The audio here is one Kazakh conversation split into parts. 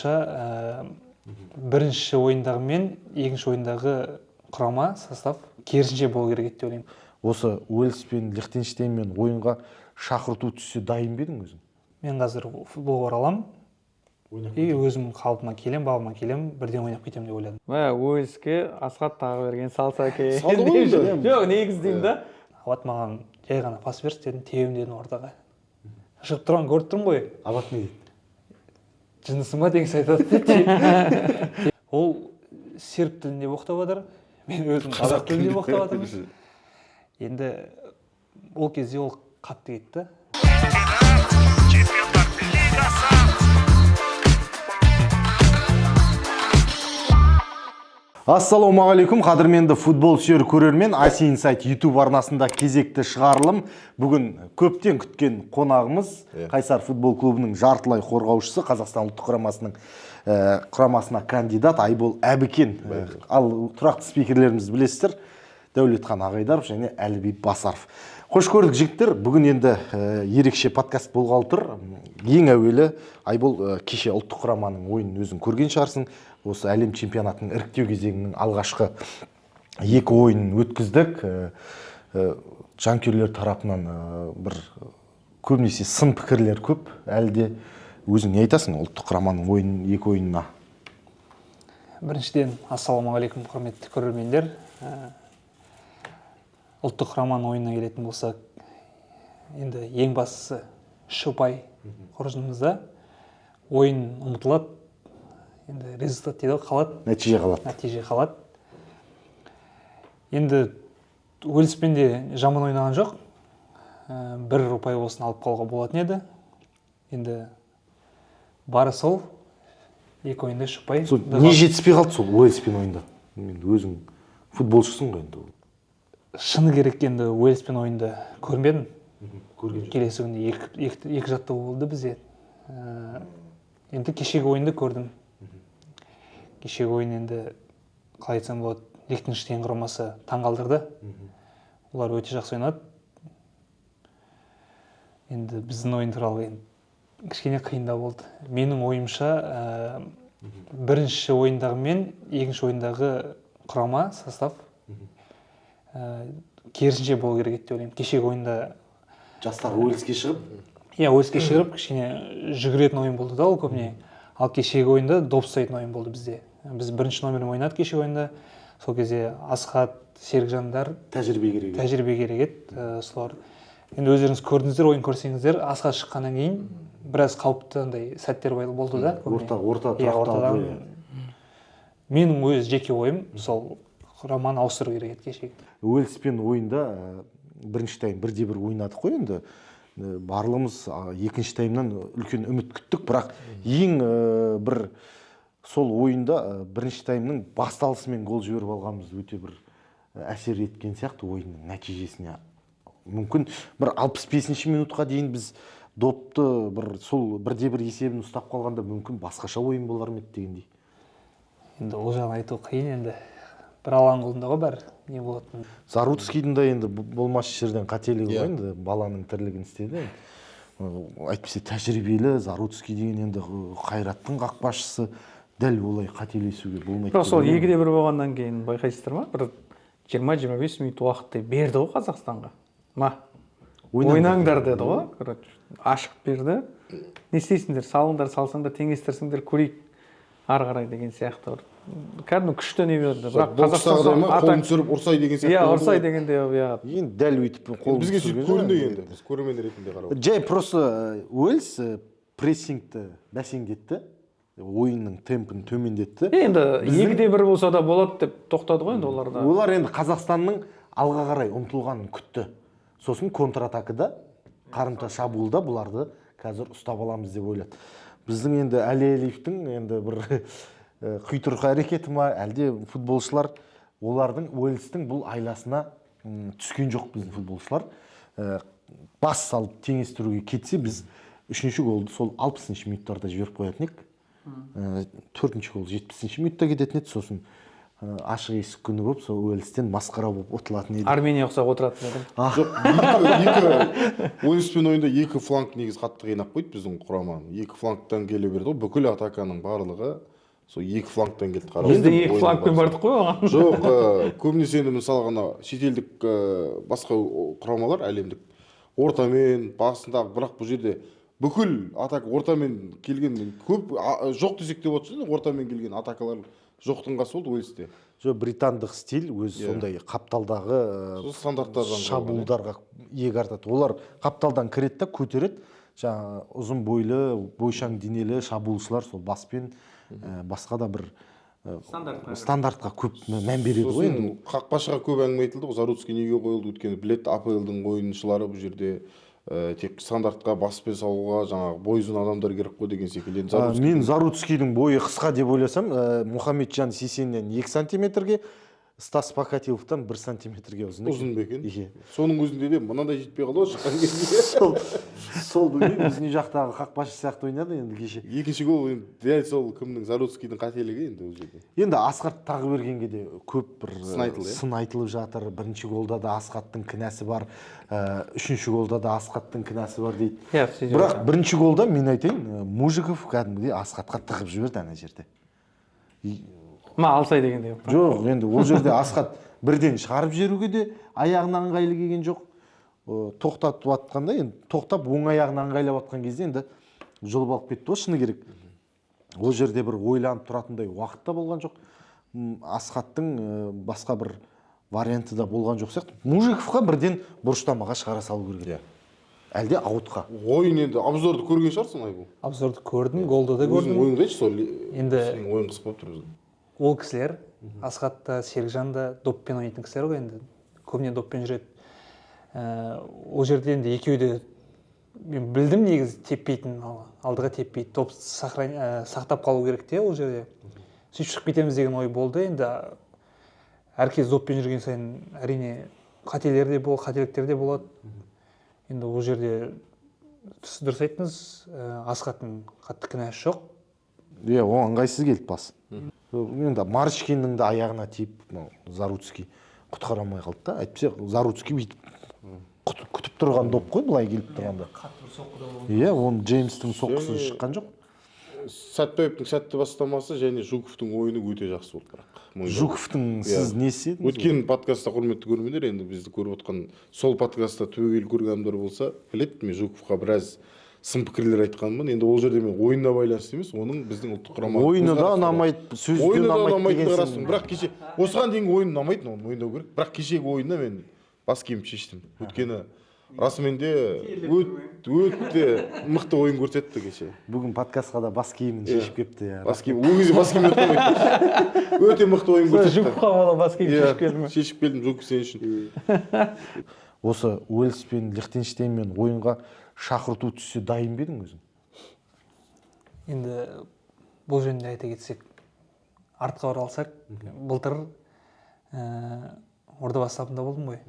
ойымша бірінші ойындағы мен екінші ойындағы құрама состав керісінше болу керек еді деп ойлаймын. Осы Уэльс пен Лихтенштейнмен ойынға шақырту түссе дайын ба едің өзің? Мен қазір футболға ораламын и өзім қалпыма келем, бабыма келем, бірден ойнап кетемін деп ойладым. Уэльске Асхат тағы берген салса екен. Салды ғой енді. Жоқ, негізі деймін да. Абат маған жай ғана пас берші дедім, тебем дедім ортаға. Шығып тұрған көріп тұрмын ғой. Абат не дейді? Жындысың ба деген айтады дейді. Ол серб тілінде боқтап жатыр, мен өзім қазақ тілінде боқтап жатырмын. Енді ол кезде ол қатты кетті. Ассалаумағалейкум, қадірменді футбол сүйер көрермен, IC Insight YouTube арнасында кезекті шығарылым. Бүгін көптен күткен қонағымыз Қайсар футбол клубының жартылай қорғаушысы, Қазақстан ұлттық құрамасына кандидат Айбол Әбікен. Ал тұрақты спикерлерімізді білесіздер, Дәулетхан Ағайдаров және Әлібек Басаров. Қош көрдік жігіттер, бүгін енді ерекше подкаст болғалы тұр. Ең әуелі Айбол кеше ұлттық құраманың ойынын өзің көрген шығарсың. Осы әлем чемпионатының іріктеу кезеңінің алғашқы екі ойынын өткіздік. Жанкүйерлер тарапынан бір көбінесе сын пікірлер көп. Әлде өзің не айтасың ұлттық құраманың екі ойынына? Біріншіден, ассалаумағалейкум, құрметті көрермендер. Ұлттық құраманың ойынына келетін болсақ, енді ең бастысы үш ұпай қоржынымызда. Ойын ұмытылады. Енді результат дейді қалады. Нәтиже қалады. Енді Уэльспен де жаман ойнаған жоқ. Бір ұпай болсын алып қалуға болатын еді. Енді бары сол екі ойында үш ұпай. Не жетіспей қалды сол Уэльспен ойында? Өзің футболшысың ғой енді. Шыны керек, енді Уэльспен ойында көрмедім. Келесі күнде екі жаттығу болды бізде. Енді кешегі ойынды көрдім. Кешегі ойын енді қалай айтсам болады, Лихтенштейн құрамасы таңғалдырды. Олар өте жақсы ойнады. Енді біздің ойын туралы кішкене қиындау болды. Менің ойымша бірінші ойындағы мен екінші ойындағы құрама состав керісінше болу керек еді деп ойлаймын. Кешегі ойында жастар Уэльске шығып? Уэльске шығып, кішкене жүгіретін ойын болды да ол көбіне. Ал кешегі ойында доп ұстайтын ойын болды бізде. Біз бірінші номермен ойнадық кешегі ойында. Сол кезде Асхат, Серікжандар тәжірибе керек еді. Солар. Енді өздеріңіз көрдіңіздер, ойын көрсеңіздер, Асхат шыққаннан кейін біраз қауіпті сәттер болды да. Орта тұрақталды. Менің өз жеке ойым сол құраманы ауыстыру керек еді кешегі. Уэльспен ойында бірінші тайм бірде-бір ойнадық қой енді. Барлығымыз екінші таймнан үлкен үміт күттік, бірақ ең бір сол ойында бірінші таймның басталысымен гол жіберіп алғанымыз өте бір әсер еткен сияқты ойынның нәтижесіне. Мүмкін бір 65-ші минутқа дейін біз допты сол бірде-бір есебін ұстап қалғанда мүмкін басқаша ойын болар ма еді дегендей. Енді ол жағын айту қиын енді. Бір алаң қолында ғой бәрі не болатын. Заруцкийдің да енді болмас жерден қателігі ғой енді баланың тірлігін істеді. Әйтпесе тәжірибелі Заруцкий деген енді Қайраттың қақпашысы дәл олай қателесуге болмайды. Бірақ сол 2-1 болғаннан кейін байқайсыздар ма? Бір 20-25 минут уақытты берді ғой Қазақстанға. Ойнаңдар деді ғой. Ашық берді. Не істейсіңдер? Салыңдар, салсаңдар, теңестірсіңдер, көрейік ары қарай деген сияқты. Кәдімгі күшті не берді. Бірақ Қазақстан қолын түсіріп ұрсай деген сияқты. Ұрсай дегенде енді дәл өйтіп қолын бізге сөйтіп көрінді енді. Біз көрермен ретінде қарап. Жай просто Уэльс прессингті бәсеңдетті. Ойынның темпін төмендетті. Енді 2-1 болса да болады деп тоқтады ғой енді оларда. Олар енді Қазақстанның алға қарай ұмтылғанын күтті. Сосын контратакыда, қарымта шабуылда бұларды қазір ұстап аламыз деп ойлады. Біздің енді Әли Әлиевтің енді бір құйтырқы әрекеті ма, әлде футболшылар олардың Уэльстің бұл айласына түскен жоқ біздің футболшылар. Бас салып теңестіруге кетсе, біз үшінші голды сол 60-ші минуттарда жіберіп қоятын едік. Төртінші гол 70-ші минутта кететін еді, сосын ашық есік күні болып сол Уэльстен масқара болып ұтылатын еді. Армения ұқсап отыратын едім. Жоқ, Уэльспен ойында екі фланг негіз қатты қинап қойды біздің құраманы. Екі флангтан келе берді ғой, бүкіл атаканың барлығы сол екі флангтан келді. Біз де екі флангпен бардық қой оған. Жоқ, көбінесе енді мысалы ғана шетелдік басқа құрамалар әлемдік ортамен, басындағы, бірақ бұл жерде бүкіл атака ортамен келген көп жоқ десек те болады, ортамен келген атакалар жоқтың қасы болды Уэльсте. Жоқ, британдық стиль өз сондай қапталдағы стандарттардан шабуылдарға иек артады. Олар қапталдан кіреді да көтереді. Жаңа ұзын бойлы, бойшаң денелі шабуылшылар сол баспен басқа да бір стандартқа көп мән береді ғой енді. Қақпашыға көп әңгіме айтылды ғой, Заруцкий неге қойылды, өйткені білет АПЛ-дың ойыншылары бұл жерде тек стандартқа баспен салуға жаңағы бойзын адамдар керек қой деген секілді. Мен Заруцкийдің бойы қысқа деп ойласам, Мұхамеджан Сисеннен 2 сантиметрге, Стас Покатиловтан 1 сантиметрге ұзын. Ұзын ба екен? Соның өзінде де мынандай жетпей қалды ғой шыққан кезде. Сол біздің жақтағы қақпашы сияқты ойнады енді кеше. Екінші гол дәл сол кімнің, Заруцкийдің қателігі енді ол жерде. Енді Асқат тағы бергенге де көп бір сын айтылып жатыр. Бірінші голда да Асқаттың кінәсі бар, үшінші голда да Асқаттың кінәсі бар дейді. Бірақ бірінші голда мен айтайын, Мужиков кәдімгідей Асқатқа тығып жіберді ана жерде. Алсай дегенде. Жоқ, енді ол жерде Асқат бірден шығарып жіберуге де аяғына ыңғайлы келген жоқ. Тоқтатып атқанда, енді тоқтап оң аяғына ыңғайлап атқан кезде енді жұлып алып кетті ғой, шыны керек. Ол жерде бір ойланып тұратындай уақыт та болған жоқ. Асқаттың басқа бір варианты да болған жоқ сияқты. Мужиковқа бірден бұрыштамаға шығара салу керек. Әлде аутқа. Ойын енді обзорды көрген шығарсың Айбол. Обзорды көрдім, голды да көрдім. Ойын қайшы сол? Енді ойын қысып болып тұр. Ол кісілер, Асқат та, Серікжан да доппен ойнайтын кісілер ғой, енді көбіне доппен жүреді. Ол жерде енді екеуі де мен білдім негізі теппейтін, алдыға теппейді, доп сақтап қалу керек те ол жерде. Сөйтіп шығып кетеміз деген ой болды. Енді әркез доппен жүрген сайын әрине қателіктер де болады. Енді ол жерде дұрыс айттыңыз, Асқаттың қатты кінәсі жоқ. Оған ыңғайсыз келді бас. Енді Марышкиннің де аяғына тиіп, Заруцкий құтқара алмай қалды да. Әйтпесе Заруцкий бүйтіп күтіп тұрған доп қой былай келіп тұрғанда. Оның Джеймстің соққысы шыққан жоқ. Сәтбаевтың сәтті бастамасы және Жуковтың ойыны өте жақсы болды. Жуковтың сіз не істедіңіз? Өткен подкастта құрметті көрермендер, енді бізді көріп отқан сол подкастта түбегейлі көрген адамдар болса, біледі, мен Жуковқа біраз сын пікірлер айтқанмын. Енді ол жерде мен ойынына байланысты емес, оның біздің ұлттық құрама ойыны да ұнамайды, сөзі де ұнамайды деген. Бірақ кеше осыған дейінгі ойын ұнамайды, оны мойындау керек. Бірақ кешегі ойында мен бас киімді шештім. Өйткені расымен де өте мықты ойын көрсетті кеше. Бүгін подкастқа да бас киімін шешіп кепті. Бас киім, ол кезде бас киім өтмейді. Өте мықты ойын көрсетті. Жуковқа бала бас киім шешіп келдім. Шешіп келдім Жуков сен үшін. Осы Уэльс пен Лихтенштейнмен ойынға шақырту түссе дайын ба едің өзің? Енді бұл жөнінде айта кетсек, артқа оралсақ, былтыр Ордабасы сапында болдым ғой.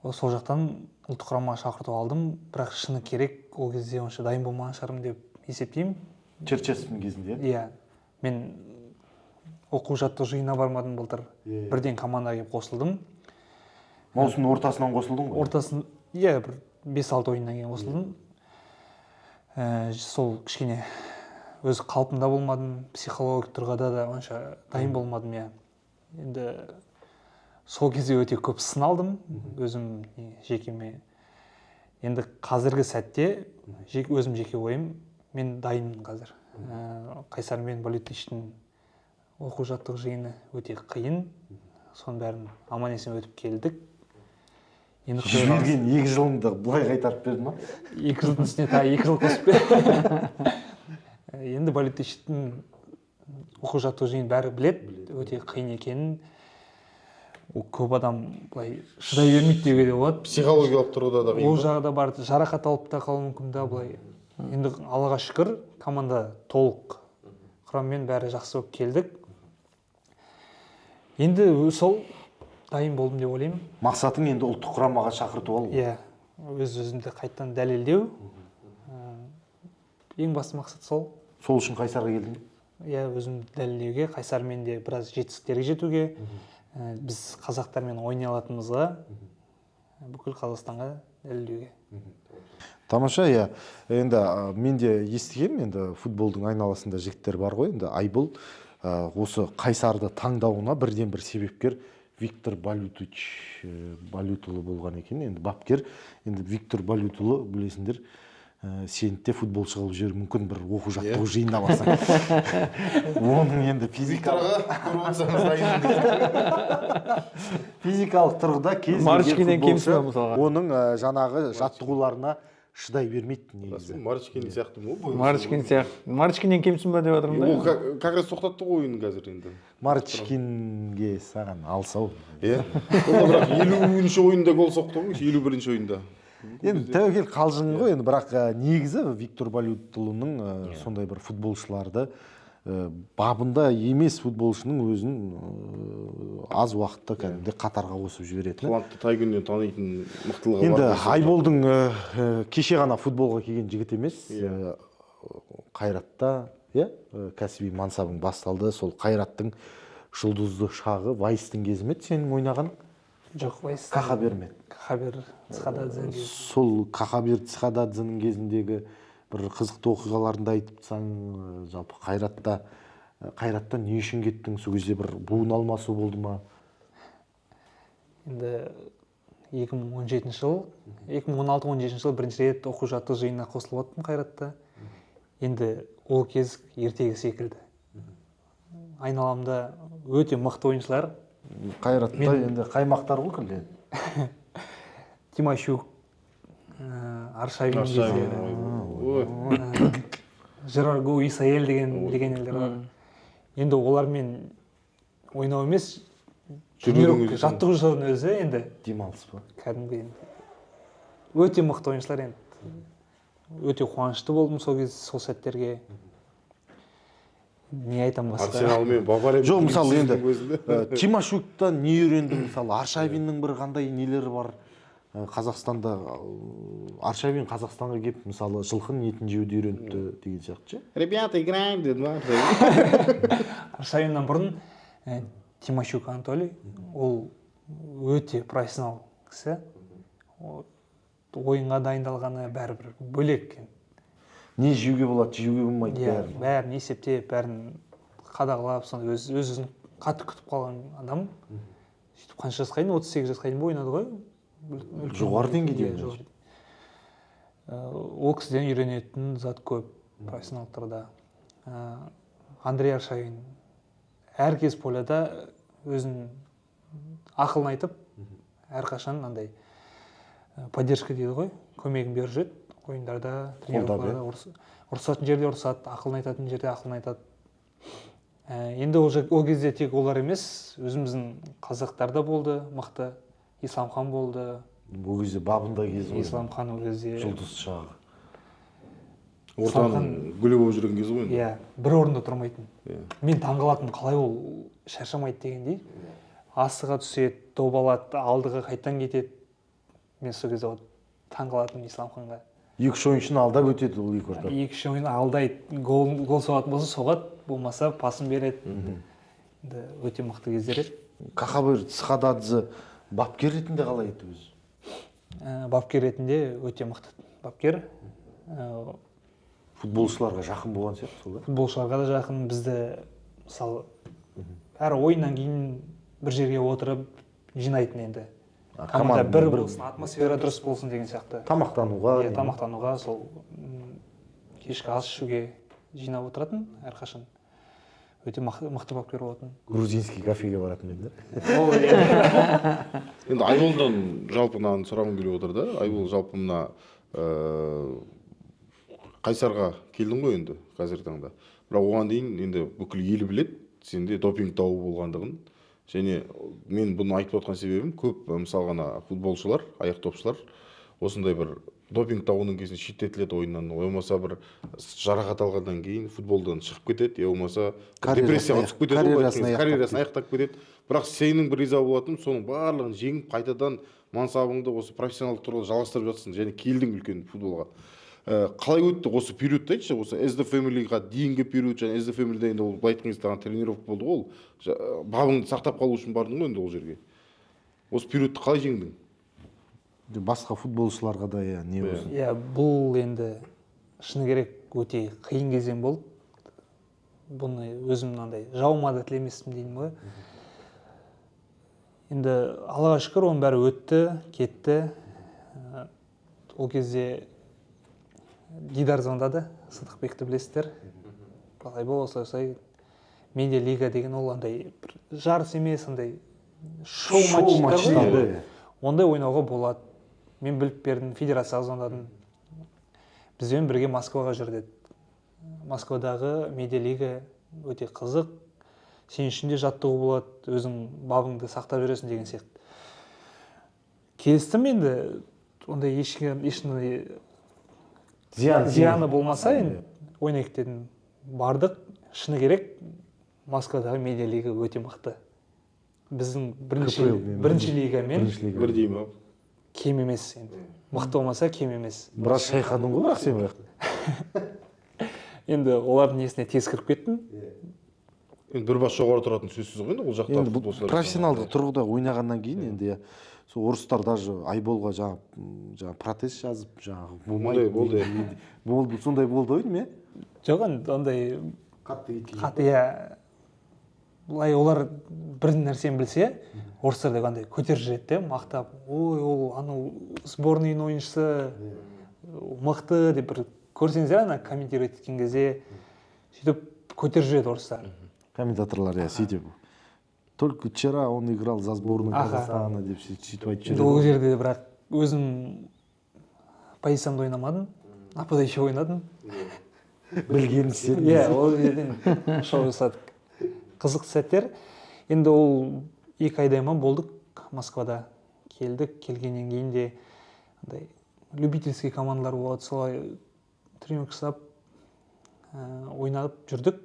Сол жақтан ұлттық құрамаға шақырту алдым, бірақ шыны керек, ол кезде онша дайын болмаған шығармын деп есептеймін. Черчесовтың кезінде? Иә. Мен оқу-жаттығу жиынына бармадым былтыр. Бірден командаға келіп қосылдым. Маусымның ортасынан қосылдың ғой? Ортасын, иә, бір 5-6 ойыннан кейін қосылдым. Сол кішкене өз қалпымда болмадым, психологик тұрғыда да онша дайын болмадым, иә. Енді сол кезде өте көп сыналдым өзім жекеме. Енді қазіргі сәтте өзім жеке ойым, мен дайынмын қазір. Қайсар мен Балетичтің оқу-жаттығу жиыны өте қиын. Соның бәрін аман есен өтіп келдік. Жүрген 2 жылыңды бұлай қайтарып берді ма? 2 жылдың үстіне тағы 2 жыл қосып берді. Енді Балетичтің оқу-жаттығу жиынын бәрі біледі, өте қиын екенін. Көп адам былай шыдай бермейді деуге де болады. Психологиялық тұрғыда да қиын. Ол жағы да бар, жарақат алып та қалуы мүмкін да былай. Енді Аллаға шүкір, команда толық құраммен бәрі жақсы болып келдік. Енді сол дайын болдым деп ойлаймын. Мақсатың енді ұлттық құрамаға шақырту алу. Иә, өз-өзімді қайттан дәлелдеу. Ең басты мақсат сол. Сол үшін Қайсарға келдің? иә өзімді дәлелдеуге, Қайсармен де біраз жетістіктерге жетуге, біз қазақтармен ойнай алатынымызға, бүкіл Қазақстанға дәлелдеуге. Тамаша, иә. Енді мен де естігем, енді футболдың айналасында жігіттер бар ғой, енді Айбол осы Қайсарды таңдауына бірден бір себепкер Виктор Балютұлы болған екен. Енді бапкер, енді Виктор Балютұлы білесіңдер, сені де футболшы қылып жіберуі мүмкін, бір оқу жаттығу жиында барсаң. Оның енді физикалық тұрғыда кез келген футболшы оның жаңағы жаттығуларына шыдай бермейді негізі. Марчкин сияқты ма ол? Марчкин сияқты. Марчкиннен кемсің ба деп жатырмын да. Ол как раз тоқтатты ғой ойынын қазір енді. Марчкинге саған алсау. Иә. Ол бірақ 50-ші ойында гол соқты ғой, 51-ші ойында. Енді тәуекел қалжың ғой, енді бірақ негізі Виктор Балютұлының сондай бір футболшыларды бабында емес футболшының өзін аз уақытта кәдімгідей қатарға қосып жіберетін. Талантты тай күннен танитын мықтылығы бар. Енді Айболдың кеше ғана футболға келген жігіт емес, Қайратта кәсіби мансабың басталды. Сол Қайраттың жұлдызды шағы Вайстың кезі ме еді сенің ойнаған? Жоқ, Вайс. Кахабер ме? Кахабер Цхададзенің кезі. Сол Кахабер Цхададзенің кезіндегі бір қызықты оқиғаларында айтып тұрсаң, жалпы Қайратта не үшін кеттің? Сол кезде бір буын алмасу болды ма? Енді 2017 жыл, 2016-17 жыл бірінші рет оқу жаттығу жиынына қосылып отырмын Қайратта. Енді ол кез ертегі секілді. Айналамда өте мықты ойыншылар. Қайратта енді қаймақтар ғой күлде. Тимощук, Аршавин кездері, Жерар Гоу, Исаэль деген елдер бар. Енді олармен ойнау емес, жаттығу жасаудың өзі енді демалыс па? Кәдімгі енді. Өте мықты ойыншылар енді. Өте қуанышты болдым сол сәттерге. Не айтам басқа? Арсенал мен Бавария. Жоқ, мысалы енді Тимощуктан не үйрендің? Мысалы Аршавиннің бір қандай нелері бар? Қазақстанда Аршавин Қазақстанға келіп, мысалы, жылқының етін жеуді үйреніпті деген сияқты. Ребята, играем деді ма? Аршавиннан бұрын Тимощук Анатолий, ол өте профессионал кісі. Ойынға дайындалғаны бәрібір бөлек. Не жеуге болады, жеуге болмайды бәрін. Бәрін есептеп, бәрін қадағалап, өзін қатты күтіп қалған адам. Сөйтіп қанша жасқа дейін, 38 жасқа дейін ойнады ғой. Жоғары деңгейде. Ол кісіден үйренетін зат көп профессионалдықтарда. Андрей Аршавин әркез поляда өзін ақылын айтып, әрқашан андай поддержка дейді ғой, көмегін беріп жүреді. Ойындарда, тренировкаларда ұрсатын жерде ұрсады, ақылын айтатын жерде ақылын айтады. Енді ол кезде тек олар емес, өзіміздің қазақтар да болды, мықты. Исламхан болды. Бұл кезде бабында кезі ғой. Исламхан ол кезде. Жұлдыз шағы. Ортаның гүлі болып жүрген кезі ғой. Иә, бір орында тұрмайтын. Мен таңғалатынмын, қалай ол шаршамайды дегендей. Асыға түседі, добалады, алдыға қайттан кетеді. Мен сол кезде таңғалатынмын Исламханға. Екі-үш ойыншыны алдап өтеді ол екі орта. Екі-үш ойын алдайды, гол соғатын болса соғады, болмаса пасын береді. Өте мықты кездер еді. Кахабер Цхададзе бапкер ретінде қалай еді өзі? Бапкер ретінде өте мықты бапкер. Футболшыларға жақын болған сияқты сол да? Футболшыларға да жақын. Бізді, мысалы, әр ойыннан кейін бір жерге отырып жинайтын енді. Команда бір болсын, атмосфера дұрыс болсын деген сияқты. Тамақтануға. Тамақтануға, сол кешкі ас ішуге жинап отыратын әрқашан. Өте мықты бапкер болатын. Грузинский кафеге баратын еді. Енді Айболдан жалпы мынаны сұрағым келіп отыр да. Айбол жалпы мына Қайсарға келдің ғой енді қазіргі таңда. Бірақ оған дейін енді бүкіл ел біледі сенде допинг дауы болғандығын. Және мен бұны айтып отқан себебім көп мысалы ғана футболшылар, аяқдопшылар осындай бір допинг дауының кезінде шеттетіледі ойыннан, болмаса бір жарақат алғаннан кейін футболдан шығып кетеді, болмаса депрессияға түсіп кетеді, карьерасын аяқтап кетеді. Бірақ сенің бір риза болатының соның барлығын жеңіп қайтадан мансабыңды осы профессионалдық туралы жалғастырып жатсың, және келдің үлкен футболға. қалай өтті осы периодты айтшы, осы SD Family-ға дейінгі период, және SD Family-да енді ол былай айтқан кезде тренировка болды ғой, ол бабыңды сақтап қалу үшін бардың ғой енді ол жерге. Осы периодты қалай жеңдің? Басқа футболшыларға да не болсын. Иә, бұл енді шыны керек өте қиын кезең болды. Бұны өзім мынандай жауыма да тілеместім деймін ғой. Енді Аллаға шүкір оның бәрі өтті, кетті. Ол кезде Дидар звондады, Сыдықбекті білесіздер. Қалай болса осылай медиа лига деген ол андай жарыс емес, андай шоу матчтар ғой. Ондай ойнауға болады. Мен біліп бердім, федерацияға звондадым. Бізбен бірге Москваға жүр деді. Москвадағы медиа лига өте қызық. Сен үшін де жаттығу болады, өзің бабыңды сақтап жүресің деген сияқты. Келістім енді, ондай ешқандай зияны болмаса, енді ойнайық дедім. Бардық, шыны керек, Москвадағы медиа лига өте мықты. Біздің бірінші лигамен Бірдей ма? кем емес енді. Мықты болмаса кем емес. Біраз шайқадың ғой, бірақ сен бірақ. Енді олардың несіне тез кіріп кеттім. Енді бір бас жоғары тұратын сөзсіз ғой енді ол жақта футболшылар. Профессионалдық тұрғыда ойнағаннан кейін енді сол орыстар даже Айболға жаңа протез жазып, жаңағы болды. Сондай болды ғой ме? Жоқ, ондай қатты былай олар бір нәрсені білсе, орыстар деп андай көтеріп жүреді, мақтап, ой, ол анау сборныйдың ойыншысы мықты деп бір көрсеңіздер, ана комментировать еткен кезде сөйтіп көтеріп жүреді орыстар. Комментаторлар сөйтіп. Только вчера он играл за сборную Казахстана деп сөйтіп айтып жүреді. Ол жерде бірақ өзім позициямда ойнамадым, нападающий ойнадым. Білгенін істедім. Иә, ол жерден шоу жасадық. Қызық сәттер. Енді ол 2 айдай ма болдық Москвада. Келгеннен кейін де любительский командалар болады, солай тренировка жасап ойнап жүрдік.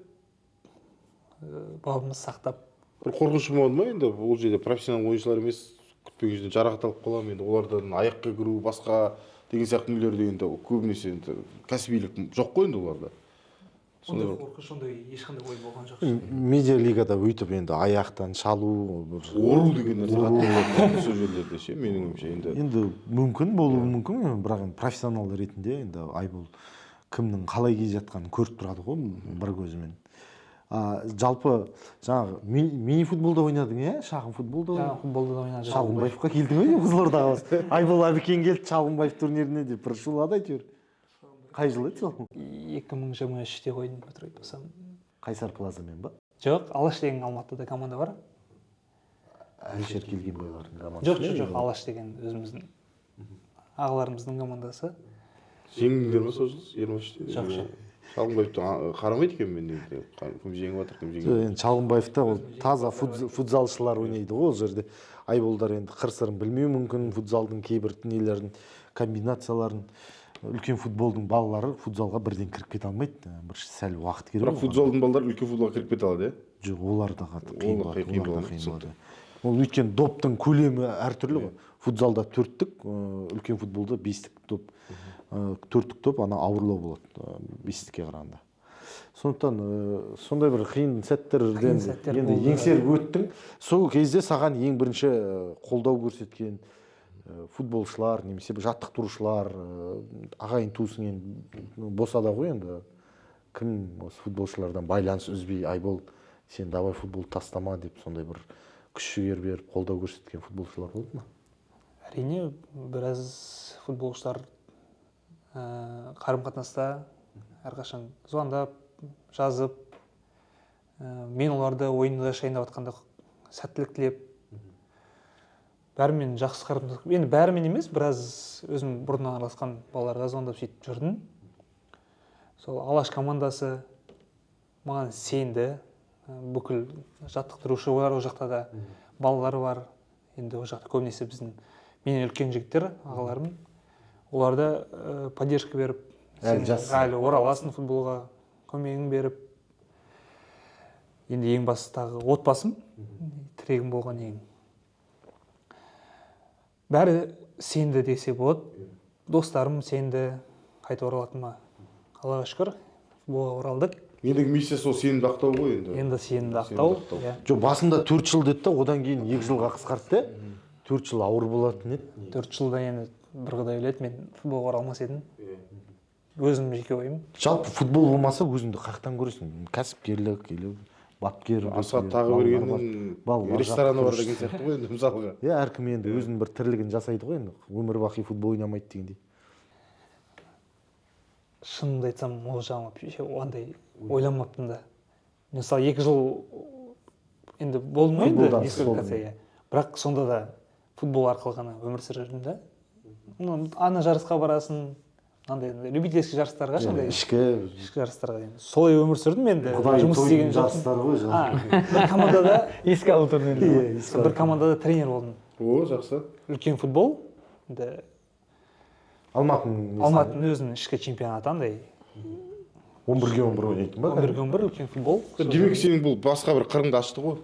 Бабымыз сақтап. Бір қорқыныш болмады ма енді ол жерде профессионал ойыншылар емес, күтпеген жерден жарақат алып қаламын енді, олардан аяққа кіру, басқа деген сияқты нелерде енді көбінесе енді кәсібилік жоқ қой енді оларда. Сондай қорқыныш, ондай ешқандай ой болған жоқ. Медиа лигада өйтіп енді аяқтан шалу, ору деген нәрсе қатты сол жерлерде ше, менің ойымша енді мүмкін болуы мүмкін, бірақ профессионал ретінде енді Айбол кімнің қалай келе жатқанын көріп тұрады ғой бір көзімен. Жалпы жаңағы мини футболда ойнадың, шағын футболда? Шағын футболда ойнадым. Шалғынбаевқа келдің ғой, Қызылордаға. Айбол Әбікен келді Шалғынбаев турниріне деп бір шулады әйтеуір. Қай жыл еді сол? 2023-те қойдым, өтірік айтпасам. Қайсар Плазамен ба? Жоқ, Алаш деген Алматыда команда бар. Әлішер Келгенбайлардың командасы. Жоқ, Алаш деген өзіміздің ағаларымыздың командасы. Жеңдіңдер ме сол жыл? 23-те? Жоқ. Шалғынбаевты қарамайды екен мен енді. Кім жеңіп жатыр, кім жеңіп жатыр. Шалғынбаевта ол таза футзалшылар ойнайды ғой ол жерде. Айболдар енді қыр-сырын білмеуі мүмкін, футзалдың кейбір нелерін, комбинацияларын. Үлкен футболдың балалары футзалға бірден кіріп кете алмайды. Бір сәл уақыт керек. Бірақ футзалдың балалары үлкен футболға кіріп кете алады, Жоқ, олар да қиын болады. Ол өйткені доптың көлемі әртүрлі ғой. Футзалда 4-тік, үлкен футболда 5-тік доп. 4-тік доп ана ауырлау болады 5-тікке қарағанда. Сондықтан сондай бір қиын сәттерден енді еңсеріп өттің. Сол кезде саған ең бірінші қолдау көрсеткен футболшылар, немесе жаттықтырушылар, ағайын туысың енді босада ғой енді. Кім осы футболшылардан байланыс үзбей, Айбол, сен давай футбол тастама деп сондай бір күш-жігер беріп, қолдау көрсеткен футболшылар болды ма? Әрине, біраз футболшылар қарым-қатынаста әрқашан звондап, жазып, мен оларды ойында шайындап жатқанда сәттілік тілеп, бәрімен жақсы қарым-қатынас. Енді бәрімен емес, біраз өзім бұрыннан араласқан балаларға звондап сөйтіп жүрдім. Сол Алаш командасы маған сенді, бүкіл жаттықтырушы олар, ол жақта да балалары бар. Енді ол жақта көбінесе менен үлкен жігіттер, ағаларым. Оларда поддержка беріп, әлі ораласың футболға, көмегін беріп. Енді ең бастағы отбасым, тірегім болған ең. Бәрі сенді десе болады. Достарым сенді, қайтып оралатыныма Аллаға шүкір, футболға оралдық. ендігі миссия сол сенімді ақтау ғой енді. Енді сенімді ақтау. Иә. жоқ басында 4 жыл деді да, одан кейін 2 жылға қысқартты. 4 жыл ауыр болатын еді. 4 жылда енді бір құдай біледі, мен футболға оралмас едім. Өзім жеке ойым. Жалпы футбол болмаса өзіңді қаяқтан көресің? Кәсіпкерлік или бапкер. Асхат тағы бергеннің рестораны бар деген сияқты ғой енді мысалға. Иә, әркім енді өзінің бір тірлігін жасайды ғой енді. Өмір бақи футбол ойнамайды дегендей. Шынымды айтсам, ол жағыма ондай ойламаппын да. Мысалы 2 жыл енді болдым ғой енді дисквалификация. Бірақ сонда да футбол арқылы ғана өмір сүріп жүрдім да. Ана жарысқа барасың, андай любительский жарыстарға шандай Ішкі жарыстарға. Солай өмір сүрдім енді. Құдай Жұмыс істеген жарыстар ғой жаңағы. бір командада Еске алу турнирі. бір командада тренер болдым. О, жақсы. Үлкен футбол. Енді Алматының өзінің ішкі чемпионаты андай. 11-ге 11 ойнайтын ба? 11-ге 11 үлкен футбол. Демек сенің бұл басқа бір қырыңды ашты ғой.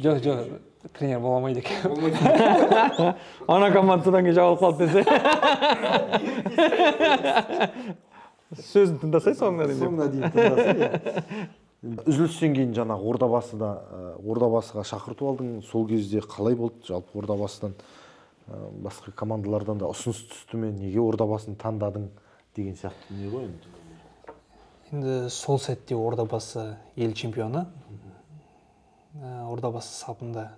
Жоқ, тренер бола алмайды екен. Ана командадан кейін жабылып қалды десе. Сөзін тыңдасай соңына дейін. Соңына дейін тыңдасай. Үзілістен кейін жаңағы Ордабасыға шақырту алдың. Сол кезде қалай болды? Жалпы Ордабасыдан басқа командалардан да ұсыныс түсті ме? Неге Ордабасын таңдадың деген сияқты не ғой енді? Енді сол сәтте Ордабасы ел чемпионы. Ордабасы сапында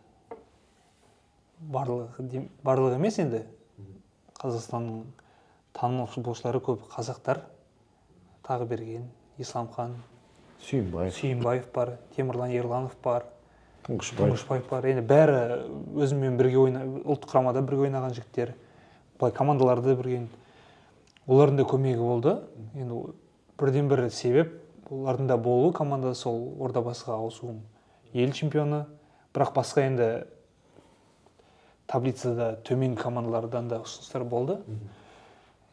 барлығы емес енді. Қазақстанның танымал футболшылары көп қазақтар. Тағы берген Исламхан, Сүйінбаев бар, Темірлан Ерланов бар, Тұңғышбаев бар. Енді бәрі өзіммен бірге ұлттық құрамада бірге ойнаған жігіттер. Былай командаларды бірге. Олардың да көмегі болды. Енді бірден бір себеп олардың да болу команда сол Ордабасыға ауысуым. Ел чемпионы, бірақ басқа енді таблицада төмен командалардан да ұсыныстар болды.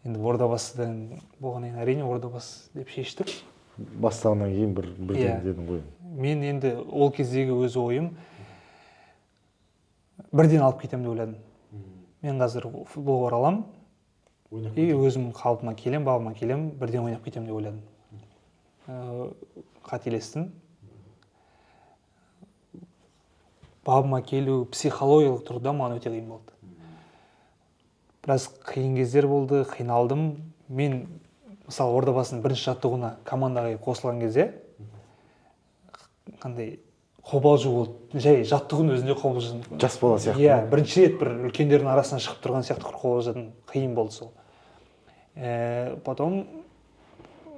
Енді Ордабасыдан болғаннан әрине Ордабасы деп шештік. Бастағаннан кейін бірден дедің ғой. Мен енді ол кездегі өз ойым бірден алып кетем деп ойладым. Мен қазір футболға оралам, и өзім қалпыма келем, бабыма келем, бірден ойнап кетем деп ойладым. Қателестім. Бабыма келу психологиялық тұрғыда маған өте қиын болды. Біраз қиын кездер болды, қиналдым. Мен мысалы Ордабасының бірінші жаттығуына командаға қосылған кезде қандай қобалжу болды. Жай жаттығудың өзінде қобалжыдым. Жас бала сияқты. Иә, бірінші рет бір үлкендердің арасынан шығып тұрған сияқты қобалжыдым. Қиын болды сол. Потом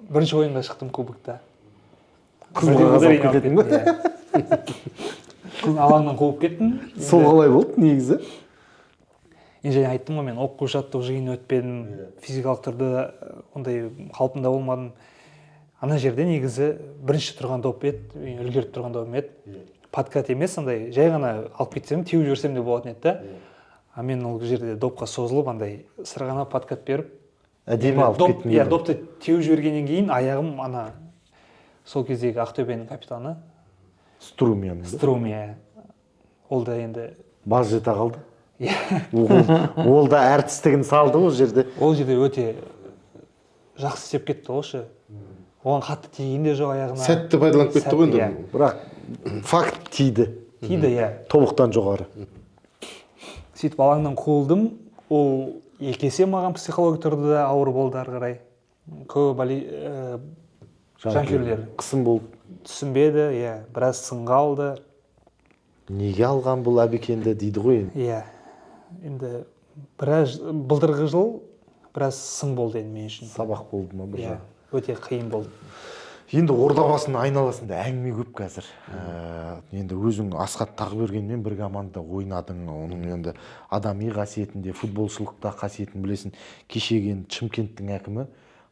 бірінші ойынға шықтым кубокта. Қызылға кететін бе? Алаңнан қуып кеттім. Сол қалай болды негізі? Мен және айттым ғой, мен оқу жаттығу жиынын өтпедім, физикалық түрде ондай қалпымда болмадым. Ана жерде негізі бірінші тұрған доп еді, үлгеріп тұрған допым еді. Подкат емес, андай жай ғана алып кетсем, теуіп жіберсем де болатын еді да. А мен ол жерде допқа созылып, андай сырғанап подкат беріп, әдемі алып кеттім. Иә, допты теуіп жібергеннен кейін аяғым ана сол кездегі Ақтөбенің капитаны Струмия. Ол да енді баз жета қалды. Ол да әртістігін салды ол жерде. Ол жерде өте жақсы істеп кетті осы. Оған қатты тиген де жоқ аяғына. Сәтті пайдаланып кетті ғой енді. Бірақ факт тиді. Тиді, иә. Тобықтан жоғары. Сөйтіп алаңнан қуылдым. Ол екі есе маған психология тұрды да ауыр болды ары қарай. Көп жанкүйерлер қысым болды. Түсінбеді, иә, біраз сынға алды. Неге алған бұл әбекенді дейді ғой енді. Иә, енді біраз былтырғы жыл біраз сын болды енді мен үшін. Сабақ болды ма бір? Иә, өте қиын болды. Енді Ордабасының айналасында әңгіме көп қазір. Енді өзің Асхат Тағыбергенмен бір командада ойнадың, оның енді адами қасиетінде, футболшылықта қасиетін білесің. Кешеген Шымкенттің әкімі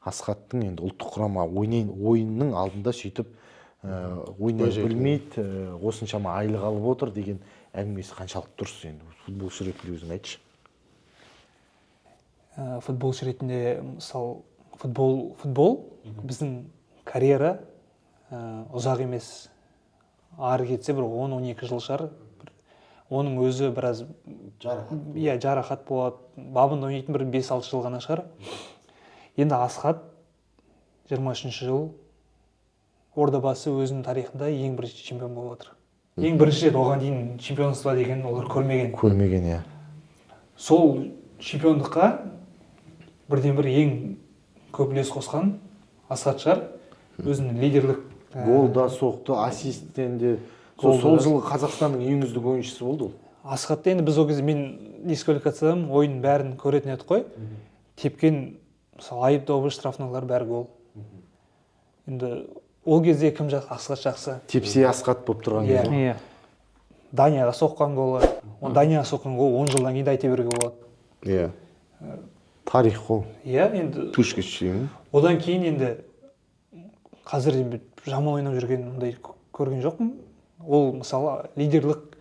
Асхаттың енді ұлттық құрама ойынның алдында сөйтіп ойнай білмейді, осыншама айлық алып отыр деген әңгімесі қаншалық дұрыс енді? Футболшы ретінде өзің айтшы. Футболшы ретінде, мысалы, футбол біздің карьера ұзақ емес. Ары кетсе бір 10-12 жыл шығар. Оның өзі біраз жарақат болады. Бабында ойнайтын бір 5-6 жыл ғана шығар. Енді Асхат 23 жыл Ордабасы өзінің тарихында ең бірінші чемпион болып отыр. Ең бірінші рет оған дейін чемпионство деген олар көрмеген. Көрмеген, иә. Сол чемпиондыққа бірден бір ең көп үлес қосқан Асхат шығар. Өзінің лидерлік Гол да соқты, ассистен де. Сол жылы Қазақстанның ең үздік ойыншысы болды ол. Асхатты енді біз ол кезде мен еске алып жатсам, ойын бәрін көретін едік қой. Тепкен мысалы айып добы, штрафныйлар бәрі гол. Енді ол кезде кім жақсы? Асхат жақсы. Тепсе Асхат болып тұрған кезде. Иә. Данияға соққан голы. Данияға соққан гол 10 жылдан кейін де айта беруге болады. Иә. Тарих қол. Иә, енді Тушка шейін. одан кейін енді қазір енді жаман ойнап жүрген ондай көрген жоқпын. Ол мысалы лидерлік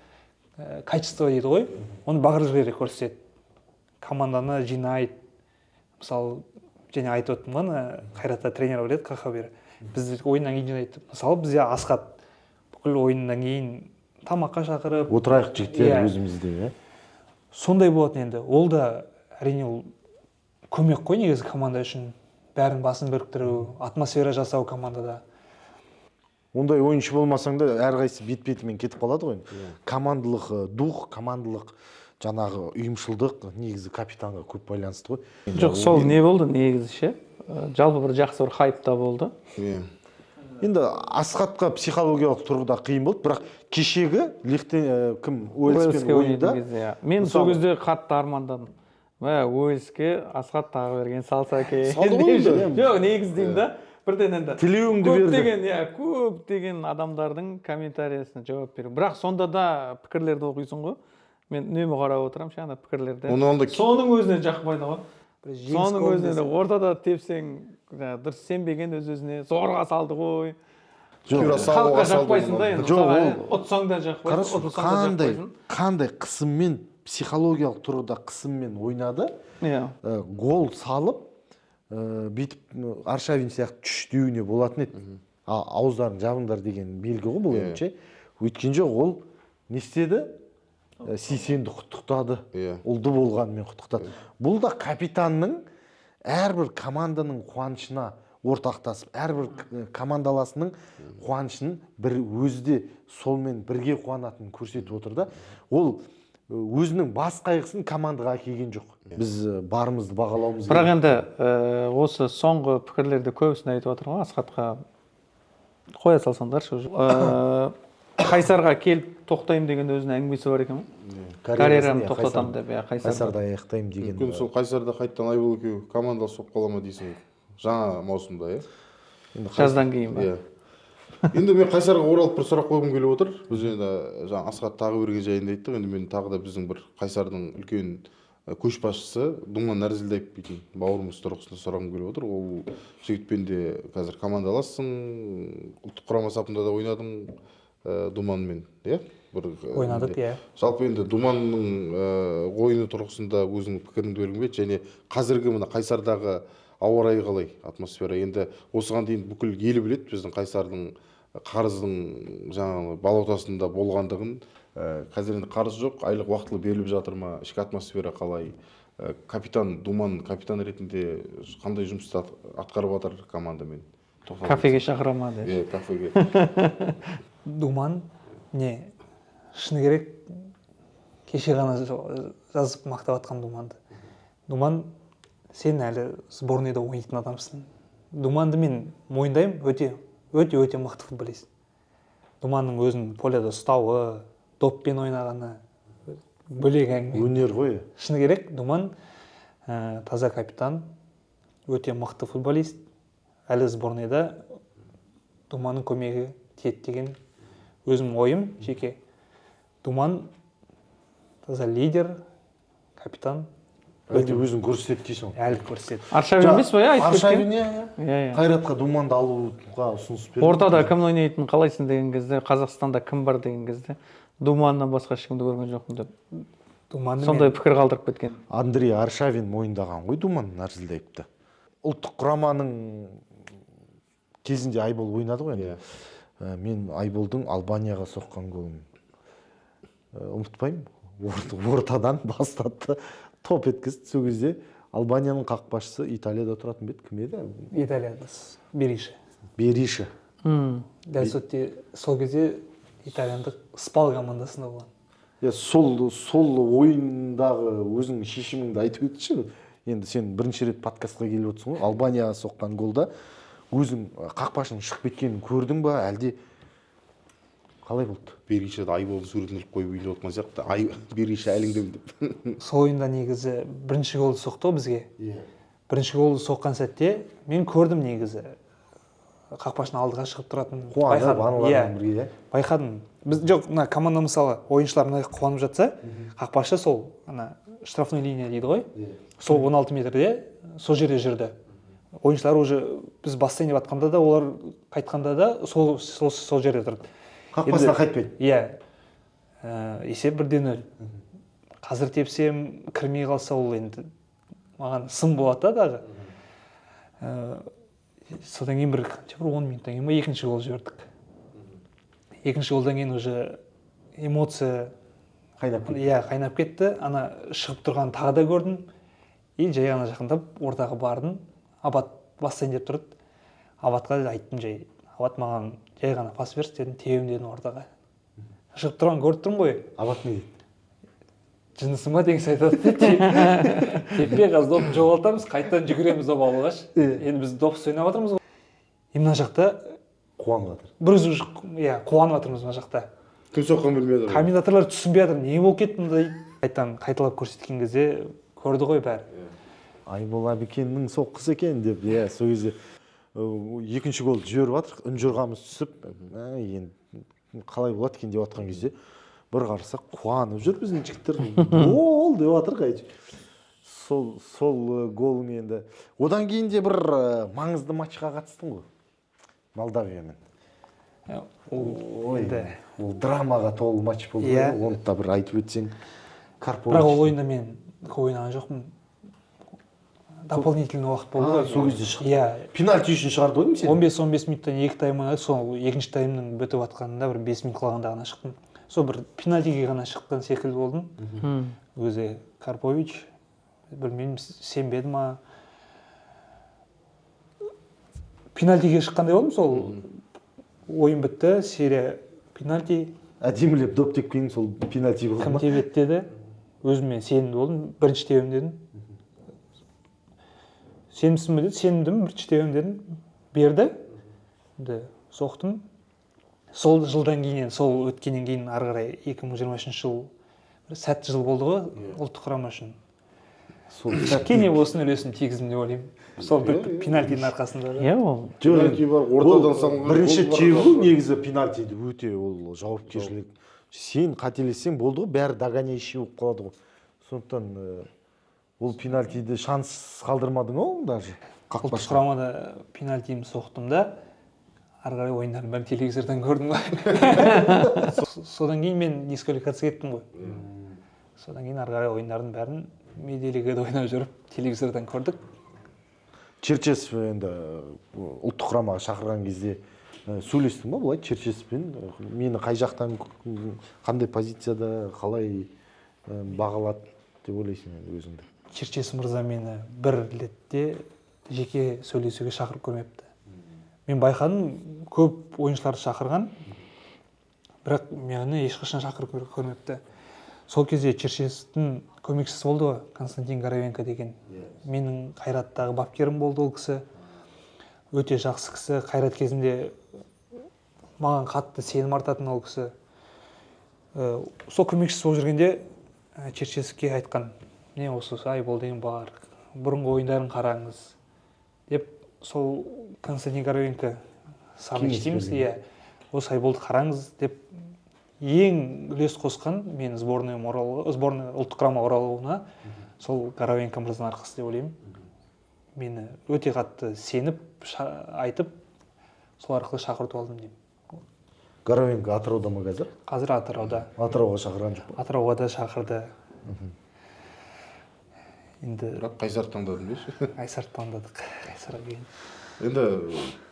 качество дейді ғой. Оны бағындыру керек көрсетеді. Команданы жинайды. Мысалы және айтып өттім ғана, Қайратта тренер біледі, Қахабер. Біз ойыннан кейін жинайды. Мысалы бізде Асхат бүкіл ойыннан кейін тамаққа шақырып, Отырайық жігіттер Иә. өзімізде, иә. сондай болатын енді. Ол да әрине ол көмек қой негізі команда үшін. Бәрін басын біріктіру, атмосфера жасау командада. Ондай ойыншы болмасаң да әрқайсысы бет-бетімен кетіп қалады ғой. Командалық дух, командалық жаңағы ұйымшылдық негізі капитанға көп байланысты ғой. Жоқ, сол не болды негізі ше? Жалпы бір жақсы бір хайп та болды. Иә. Енді Асхатқа психологиялық тұрғыда қиын болды, бірақ кешегі кім Уэльспен ойында кезде. Мен сол кезде қатты армандадым. Уэльске Асхат тағы берген салса екен. Салды ғой енді. Жоқ, негізі деймін да. Бірден енді тілеуіңді берді. көптеген адамдардың комментариясына жауап беру. Бірақ сонда да пікірлерді оқисың ғой. Мен үнемі қарап отырамын жаңа пікірлерді. Соның өзіне жақпайды ғой. Соның өзіне де ортада тепсең, дұрыс сенбеген өз-өзіне зорға салды ғой. Халыққа жақпайсың да енді. Ұтсаң да жақпайсың. Қандай қысыммен, психологиялық тұрғыда қысыммен ойнады. Гол салып, бүйтіп Аршавин сияқты түштеуіне болатын еді. Ауыздарын жабыңдар деген белгі ғой бұл емше. Өйткен жоқ, ол не істеді? Сейсенді құттықтады. Ұлды болғанымен құттықтады. Бұл да капитанның әрбір команданың қуанышына ортақтасып, әрбір командаласының қуанышын бір өзде солмен бірге қуанатынын көрсетіп отыр да. Ол өзінің бас қайғысын командаға әкелген жоқ. Біз барымызды бағалауымыз керек. Бірақ енді осы соңғы пікірлерді көбісін айтып отыр ғой, Асхатқа қоя салсаңдаршы. Қайсарға келіп тоқтаймын деген өзінің әңгімесі бар екен ғой. Карьерамды тоқтатамын деп, Қайсарда аяқтаймын деген. Мүмкін сол Қайсарда қайттан Айбол екеуі командалы соқып қала ма дейсің, жаңа маусымда, иә? Жаздан кейін ба? Енді мен Қайсарға оралып бір сұрақ қойғым келіп отыр. Біз енді жаңа Асхат тағы берген жайында айттық. Енді мен тағы да біздің бір Қайсардың үлкен көшбасшысы Думан Нәрзілдаев дейтін бауырымыз тұрғысында сұрағым келіп отыр. Ол жігітпен де қазір командалассың, ұлттық құрама сапында да ойнадың Думанмен, иә? Ойнадық, иә. Жалпы енді Думанның ойыны тұрғысында өзіңнің пікіріңді бергім келеді, және қазіргі мына Қайсардағы ауа райы қалай, атмосфера? Енді осыған дейін бүкіл елі біледі біздің Қайсардың қарыздың жаңағы балаутасында болғандығын. Қазір енді қарыз жоқ, айлық уақытылы беріліп жатыр ма? Ішкі атмосфера қалай? Капитан, Думан капитан ретінде қандай жұмысты атқарып жатыр командамен? Кафеге шақыра ма деп. Иә, кафеге. Думан, не, шыны керек, кеше ғана жазып мақтап атқан Думанды. Думан, сен әлі сборныйда ойнайтын адамсың. Думанды мен мойындаймын, өте мықты футболист. Думанның өзін поляда ұстауы, доппен ойнағаны, бөлек әңгіме. Өнер ғой. Шыны керек, Думан таза капитан, өте мықты футболист. Әлі сборныйда Думанның көмегі тиеді деген өзім ойым жеке. Думан таза лидер, капитан. Әлде өзін көрсетеді дейсің. Әлі көрсетеді. Аршавин емес па? Аршавин, Қайратқа Думанды алуға ұсыныс берді. Ортада кім ойнайтынын қалайсың деген кезде, Қазақстанда кім бар деген кезде, Думаннан басқа ешкімді көрген жоқпын деп. Сондай пікір қалдырып кеткен. Андрей Аршавин мойындаған ғой Думан Нәрзілдаевты. Ұлттық құраманың кезінде Айбол ойнады ғой енді. Мен Айболдың Албанияға соққан голын ұмытпаймын. Ортадан бастатты, топ еткізді. Сол кезде Албанияның қақпашысы Италияда тұратын бет кім еді? Италияда Бериши. Бериши. Дәл сол кезде итальяндық Спал командасында болған. Сол ойындағы өзің шешіміңді айтып өтші. Енді сен бірінші рет подкастқа келіп отырсың ғой. Албания соққан голда өзің қақпашының шығып кеткенін көрдің ба, әлде қалай болды? Беришиді айболдың суретін іліп қойып үйде отқан сияқты. Бериши әліңдем деп. Сол ойында негізі бірінші голды соқты бізге. Бірінші голды соққан сәтте мен көрдім негізі. Қақпашының алдыға шығып тұратын байқадым. Байқадым. Біз жоқ, мына команда мысалы ойыншылар мына қуанып жатса, қақпашы сол ана штрафной линия дейді ғой. Сол 16 метрде сол жерде жүрді. Ойыншылар уже біз бастайын деп жатқанда да, олар қайтқанда да сол жерде тұрды. Қақпасына қайтпайды. Иә. Есеп 1-0. Қазір тепсем кірмей қалса ол енді маған сын болады дағы. Содан кейін бір 10 минуттан кейін екінші гол жібердік. Екінші голдан кейін уже эмоция қайнап кетті. Ана шығып тұрған тағы да көрдім. И жай ғана жақындап ортаға бардым. Абат бастайын деп тұрды. Абатқа айттым жай. Абат маған жай ғана пас берші дедім, тебем дедім ортаға. Шығып тұрған көріп тұрмын ғой. Абат не дейді? Жынысы ма деген айтады. Теппей қазір допты жоғалтамыз, қайтадан жүгіреміз доп алғаш. Енді біз допсыз ойнап жатырмыз ғой. Мына жақта қуанып жатыр. Қуанып жатырмыз мына жақта. Кім соққан білмей жатыр. Комментаторлар түсінбей жатыр, не болып кетті мындай. Қайталап көрсеткен кезде көрді ғой бәрі. Айбол Абекеннің соққысы екен деп, сол кезде екінші гол жіберіп жатыр, үнжұрғамыз түсіп, енді қалай болады екен деп жатқан кезде бір қарасақ қуанып жүр біздің жігіттер. Гол деп жатыр қайшы. Сол голым енді. Одан кейін де бір маңызды матчқа қатыстың ғой. Молдавиямен. Ол драмаға толы матч болды. Оны да бір айтып өтсең. Бірақ ол ойында мен ойнаған жоқпын. Дополнительный уақыт болды ғой. Сол кезде шықты. Пенальти үшін шығарды ойым сен? 15 минуттан 2 тайм ойнадық. Сол екінші таймның бітіп жатқанында бір 5 минут қалғанда ғана шықтым. Сол бір пенальтиге ғана шыққан секілді болдым. Өзі Карпович, білмеймін, сенбеді ма. Пенальтиге шыққандай болдым, сол ойын бітті, серия пенальти. Әдемілеп доп тепкенің сол пенальти болды ма? Кім тебеді деді. Өзіме сенімді болдым, бірінші тебем дедім. Сенімсің бе деді, сенімдім, бірінші тебем дедім. Берді, соқтым. Сол жылдан кейін, сол өткеннен кейін ары қарай 2023 жыл сәтті жыл болды ғой ұлттық құрама үшін. Кішкене болсын үлесін тигіздім деп ойлаймын. Сол бір пенальтидің арқасында. Пенальти бар, ортадан салынған. Бірінші тебу негізі пенальтиді өте ол жауапкершілік. Сен қателессең болды ғой, бәрі догоняющий болып қалады ғой. Сондықтан ол пенальтиді шанс қалдырмадың ғой даже. Ұлттық құрамада пенальтиімді соқтым да, ары қарай ойындарын бәрін телевизордан көрдім ғой. Содан кейін мен дисквалификация кеттім ғой. Содан кейін ары қарай ойындардың бәрін медиалигада ойнап жүріп телевизордан көрдік. Черчесов енді ұлттық құрамаға шақырған кезде сөйлестің ба былай Черчесовпен? Мені қай жақтан, қандай позицияда, қалай бағалады деп ойлайсың өзіңді? Черчесов мырза мені бір ретте жеке сөйлесуге шақырып көрмепті. Мен байқадым, көп ойыншыларды шақырған, бірақ мені ешқашан шақырып көрмепті. Сол кезде Черчесовтың көмекшісі болды ғой, Константин Горовенко деген. Менің Қайраттағы бапкерім болды ол кісі. Өте жақсы кісі, Қайрат кезінде маған қатты сенім артатын ол кісі. Сол көмекшісі болып жүргенде Черчесовке айтқан, не осы Айбол деген бар, бұрынғы ойындарын қараңыз деп, сол Константин Горовенко Саныч дейміз, осы Айболды қараңыз деп ең үлес қосқан мен сборная ұлттық құрама оралуына сол Горовенко мырзаның арқасы деп ойлаймын. Мені өте қатты сеніп, айтып, сол арқылы шақыртып алдым деймін. Горовенко Атырауда ма қазір? Қазір Атырауда. Атырауға шақырған жоқ па? Атырауға да шақырды. Бірақ Қайсар таңдадым дейші? Қайсар таңдадық. Қайсарға кейін. Енді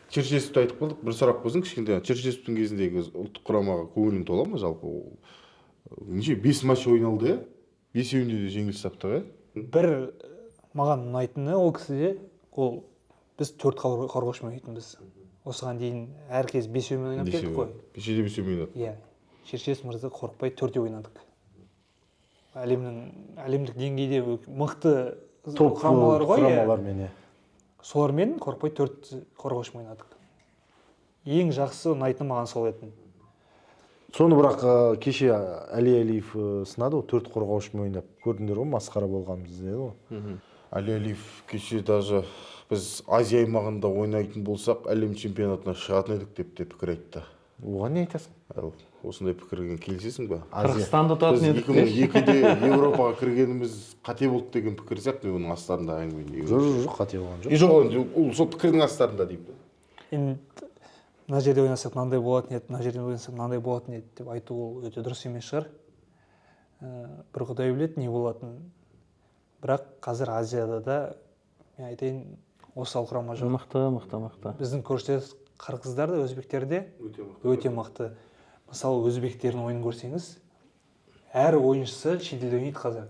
Черчесовты айтып қалдық, бір сұрақ болсын кішкентай. Черчесовтың кезіндегі ұлттық құрамаға көңілің тола ма жалпы? Неше 5 матч ойналды, 5-еуінде де жеңіліс таптық, Бір маған ұнайтыны ол кісіде ол біз 4 қорғаушымен ойнайтынбыз. Осыған дейін әр кез 5-еумен ойнап келдік қой. 5-де 5-еумен ойнадық. Иә. Шершес мырза қорықпай 4-те ойнадық. Әлемдік деңгейде мықты топ құрамалар ғой. Құрамалармен, иә. Солармен қорықпай 4 қорғаушымен ойнадық. Ең жақсы ұнайтыны маған сол еді. Соны бірақ кеше Әли Әлиев сынады ғой, 4 қорғаушымен ойнап. Көрдіңдер ғой, масқара болғанымыз деді ғой. Әли Әлиев кеше даже біз Азия аймағында ойнайтын болсақ, әлем чемпионатына шығатын едік деп те пікір айтты. Оған не айтасың? Осындай пікірге келісесің ба? Қырғызстанды ұтатын едік. Біз 2002-де Еуропаға кіргеніміз қате болды деген пікір сияқты, оның астарында әңгіме. Жоқ, қате болған жоқ. Жоқ, ол сол пікірдің астарында дейді. Енді мына жерде ойнасақ мынандай болатын еді, мына жерде ойнасақ мынандай болатын еді деп айту ол өте дұрыс емес шығар. Бір Құдай біледі не болатынын. Бірақ қазір Азияда да мен айтайын осал құрама жоқ. Мықты. Біздің көршілес қырғыздар да, өзбектер де өте мықты. Мысалы, өзбектердің ойынын көрсеңіз, әр ойыншысы шетелде ойнайды қазір.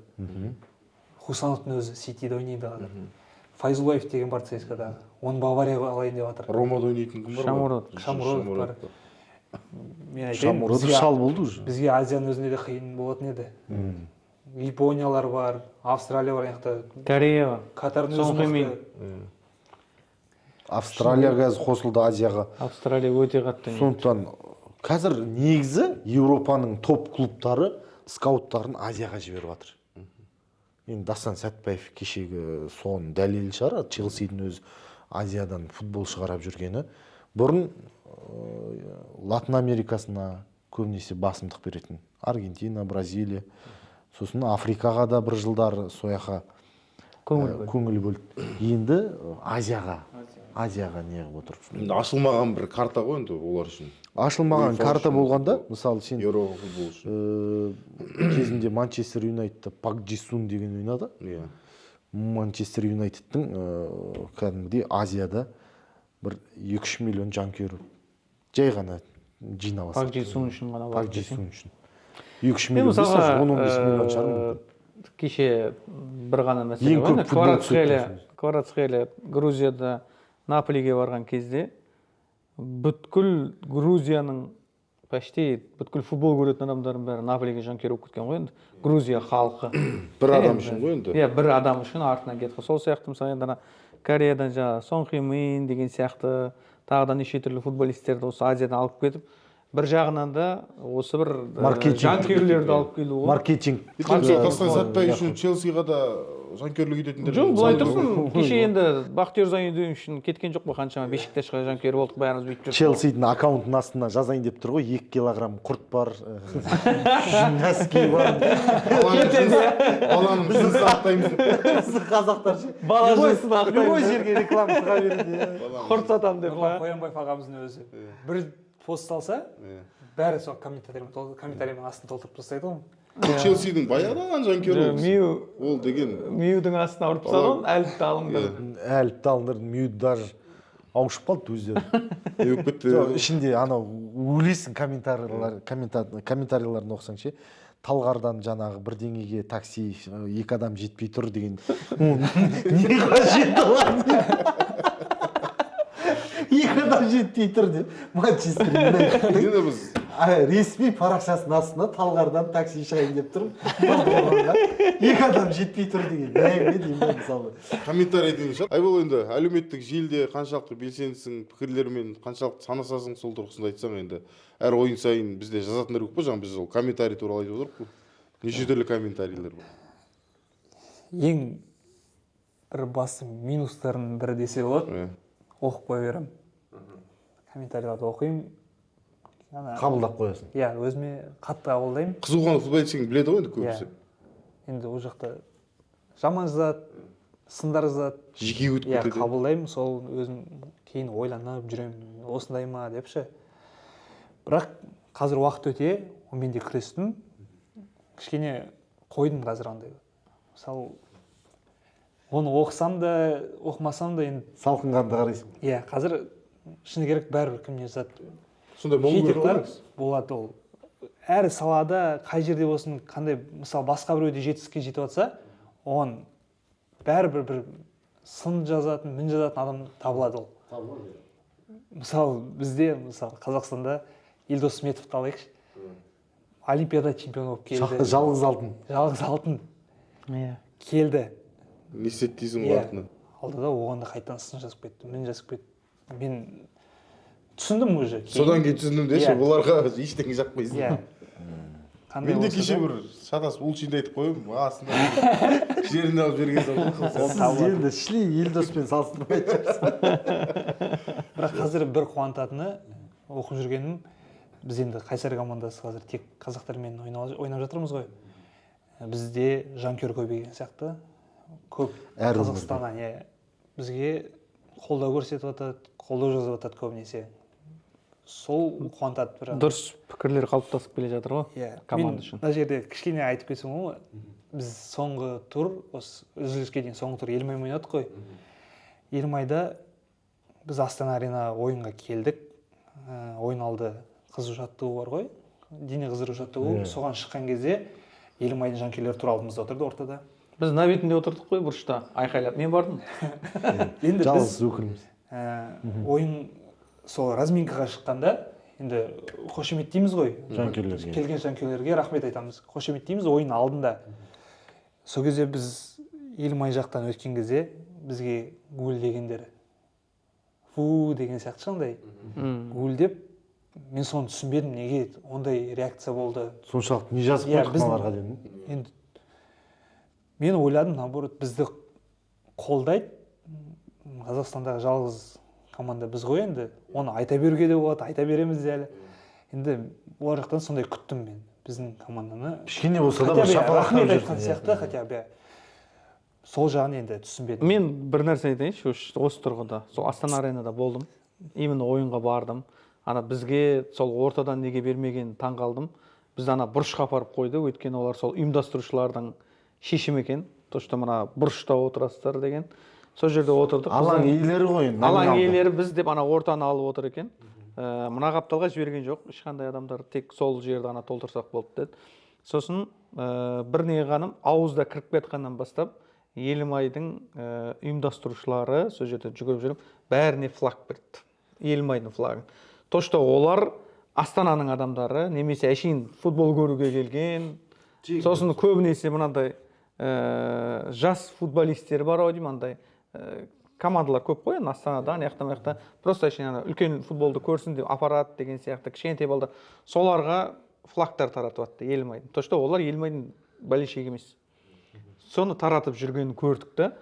Хусановтың өзі Ситиде ойнайды қазір. Файзуллаев деген бар ЦСКА-дағы. Оны Баварияға алайын деп жатыр. Ромада ойнайтын кім бар? Шамуродов бар. Мен айтайын, Шамуродов шал болды уже. бізге Азияның өзінде де қиын болатын еді. Япониялар бар, Австралия бар, Корея бар. Катардың өзі мықты. Австралия қазір қосылды Азияға. Австралия өте қатты. Сондықтан қазір негізі Еуропаның топ клубтары скауттарын Азияға жіберіп жатыр. Енді Дастан Сәтбаев кешегі соның дәлелі шығар, Челсидің өз Азиядан футбол шығарап жүргені. Бұрын Латын Америкасына көбінесе басымдық беретін. Аргентина, Бразилия. Сосын Африкаға да бір жылдар сояқа көңіл бөлді. Енді Азияға неғып отыр. Ашылмаған бір карта ғой енді олар үшін. Ашылмаған карта болғанда, мысалы сен Еуропа футбол үшін. кезінде Манчестер Юнайтедта Пак Джи-сун деген ойнады. Манчестер Юнайтедтің кәдімгідей Азияда бір 2-3 миллион жанкүйері жай ғана жинап алса. Пак Джи-сун үшін ғана бар. Пак Джи-сун үшін. 2-3 миллион болса 10-15 миллион шығар. Кеше бір ғана мәселе бар. Кварацхелия Грузияда Наполиге барған кезде бүткіл Грузияның почти бүткіл футбол көретін адамдардың бәрі Наполиге жанкүйер болып кеткен ғой енді. Грузия халқы. Бір адам үшін ғой енді. Иә, бір адам үшін артынан кетті. Сол сияқты мысалы енді Кореядан жаңа Сон Хи Мин деген сияқты тағы да неше түрлі футболистерді осы Азиядан алып кетіп, бір жағынан да осы бір жанкүйерлерді алып келу ғой. Маркетинг. Дастан Сәтбаев үшін Челсиға да жанкүйерлік ететіндер. Жоқ, былай тұрсын, кеше енді Бақтияр Зайнудин үшін кеткен жоқ па, қаншама Бешикташқа жанкүйер болдық, бәріміз бүйтіп жүрдік. Челсидің аккаунтының астына жазайын деп тұр ғой, 2 килограмм құрт бар, носки бар. Баланың жынсын ақтаймыз деп. Біз қазақтар ше. Бала жынсын ақтаймыз. Любой жерге реклама тыға береді. Құрт сатам деп. Қоянбаев ағамыздың өзі. Бір пост салса, бәрі сол комментариймен астын толтырып тастайды ғой. Челсидің баяғыдан жанкүйері ол деген. Миудің астына ұрып тастаған, әліпті алыңдар. Әліпті алыңдар, Миуд даже ауышып қалды өздері. Ішінде анау өлесің комментарийларын оқысаң ше. Талғардан жаңағы бірдеңеге такси 2 адам жетпей тұр деген. Не қажет олар? 2 адам жетпей тұр деп. Манчестер Юнайтед. біз ресми парақшасының астына Талғардан такси шығайын деп тұрмын. 2 адам жетпей тұр деген. Не деймін мысалы. Комментарий деген шығар. Айбол енді әлеуметтік желіде қаншалықты белсендісің, пікірлермен қаншалықты санасасың, сол тұрғысында айтсаң енді әр ойын сайын бізде жазатындар көп па, жаңа біз ол комментарий туралы айтып отырмық қой. Неше түрлі комментарийлер бар. Ең бір басты минустарын бірі десе болады. Оқып қоя беремін. Комментарийларды оқимын. Қабылдап қоясың. Иә, өзіме қатты қабылдаймын. Қызуған футболистің біледі ғой енді көбісі. Енді ол жақта жаман жазады, сындар жазады. Жеке өтіп кетеді. Иә, қабылдаймын, сол өзім кейін ойланып жүремін, осындай ма деп ше. Бірақ қазір уақыт өте, мен де күрестім. Кішкене қойдым қазір андай. Мысалы, оны оқысам да, оқымасам да енді салқынғанды қарайсың. Иә, қазір шыны керек бәрібір кім не жазады. Сондай болу керек. Болады ол. Әр салада қай жерде болсын, қандай, мысалы басқа біреуде жетістікке жетіп жатса, оған бәрібір бір сын жазатын, мін жазатын адам табылады ол. Мысалы бізде, мысалы Қазақстанда Елдос Сметовті алайықшы. Олимпиада чемпионы болып келді. Жалғыз алтын. Жалғыз алтын Иә. келді. Не істеді дейсің ғой артынан. Алды да оған да қайтадан сын жазып кетті, мін жазып кетті. Мен түсіндім уже. Содан кейін түсіндім деші, оларға ештеңе жақпайсың. Иә. Мен де кеше бір шатасып ұлшинді айтып қойым, астында жерін алып жерге салып. Сіз енді шли Елдоспен салыстырмай жатырсыз. Бірақ қазір бір қуантатыны оқып жүргенім, біз енді Қайсар командасы қазір тек қазақтармен ойнап жатырмыз ғой. Бізде жанкүйер көбейген сияқты. Көп Қазақстаннан бізге қолдау көрсетіп жатады, қолдау жазып жатады көбінесе. Сол қуантады бір. Дұрыс пікірлер қалыптасып келе жатыр ғой команда үшін. Мына жерде кішкене айтып кетсем ғой, біз соңғы тур, осы үзіліске дейін соңғы тур Елмай ойнадық қой. Елмайда біз Астана Арена ойынға келдік. Ойын алды қызу жаттығу бар ғой. Дене қыздыру жаттығу. Соған шыққан кезде Елмайдың жанкүйерлері тура алдымызда отырды ортада. Біз на бетінде отырдық қой бұрышта, айқайлап. Мен бардым. Енді Жалғыз өкіліміз. Ойын сол разминкаға шыққанда енді қошеметтейміз ғой. Жанкүйерлерге. Келген жанкүйерлерге рахмет айтамыз. Қошеметтейміз ойын алдында. Сол кезде біз Елмай жақтан өткен кезде бізге гул дегендері. Фу деген сияқты шандай. Гул деп мен соны түсінбедім, неге ондай реакция болды. Соншалықты не жазып қойдық мыналарға дедім. Енді мен ойладым, наоборот, бізді қолдайды. Қазақстандағы жалғыз команда біз ғой енді. Оны айта беруге де болады, айта береміз де әлі. Енді олар жақтан сондай күттім мен. Біздің команданы Кішкене болса да бір шапалақтап рахмет айтқан сияқты, хотя бы сол жағын енді түсінбедім. Мен бір нәрсе айтайыншы, осы тұрғыда. Сол Астана Аренада болдым. Именно ойынға бардым. Ана бізге сол ортадан неге бермеген таңғалдым. Біз ана бұрышқа апарып қойды, өйткені олар сол ұйымдастырушылардың шешімі екен. То, что мына бұрышта отырасыздар деген. Сол жерде отырдық. Алаң иелері ғой. Алаң иелері біз деп ана ортаны алып отыр екен. Мына қапталға жіберген жоқ. Ешқандай адамдар тек сол жерді ана толтырсақ болды деді. Сосын бір не ғаным ауызда кіріп кетқаннан бастап Елімайдың ұйымдастырушылары сол жерде жүгіріп жүріп бәріне флаг берді. Елімайдың флагын. То, что олар Астананың адамдары, немесе әшейін футбол көруге келген. Сосын көбінесе мынандай жас футболисттер бар ау деймін, андай командалар көп қой, Астанада, аяқта. Просто әшейін үлкен футболды көрсін деп аппарат деген сияқты кішкентай балдар. Соларға флагтар таратып атты Елімайдың. То, что олар Елімайдың болельшигі емес. Соны таратып жүргенін көрдік та.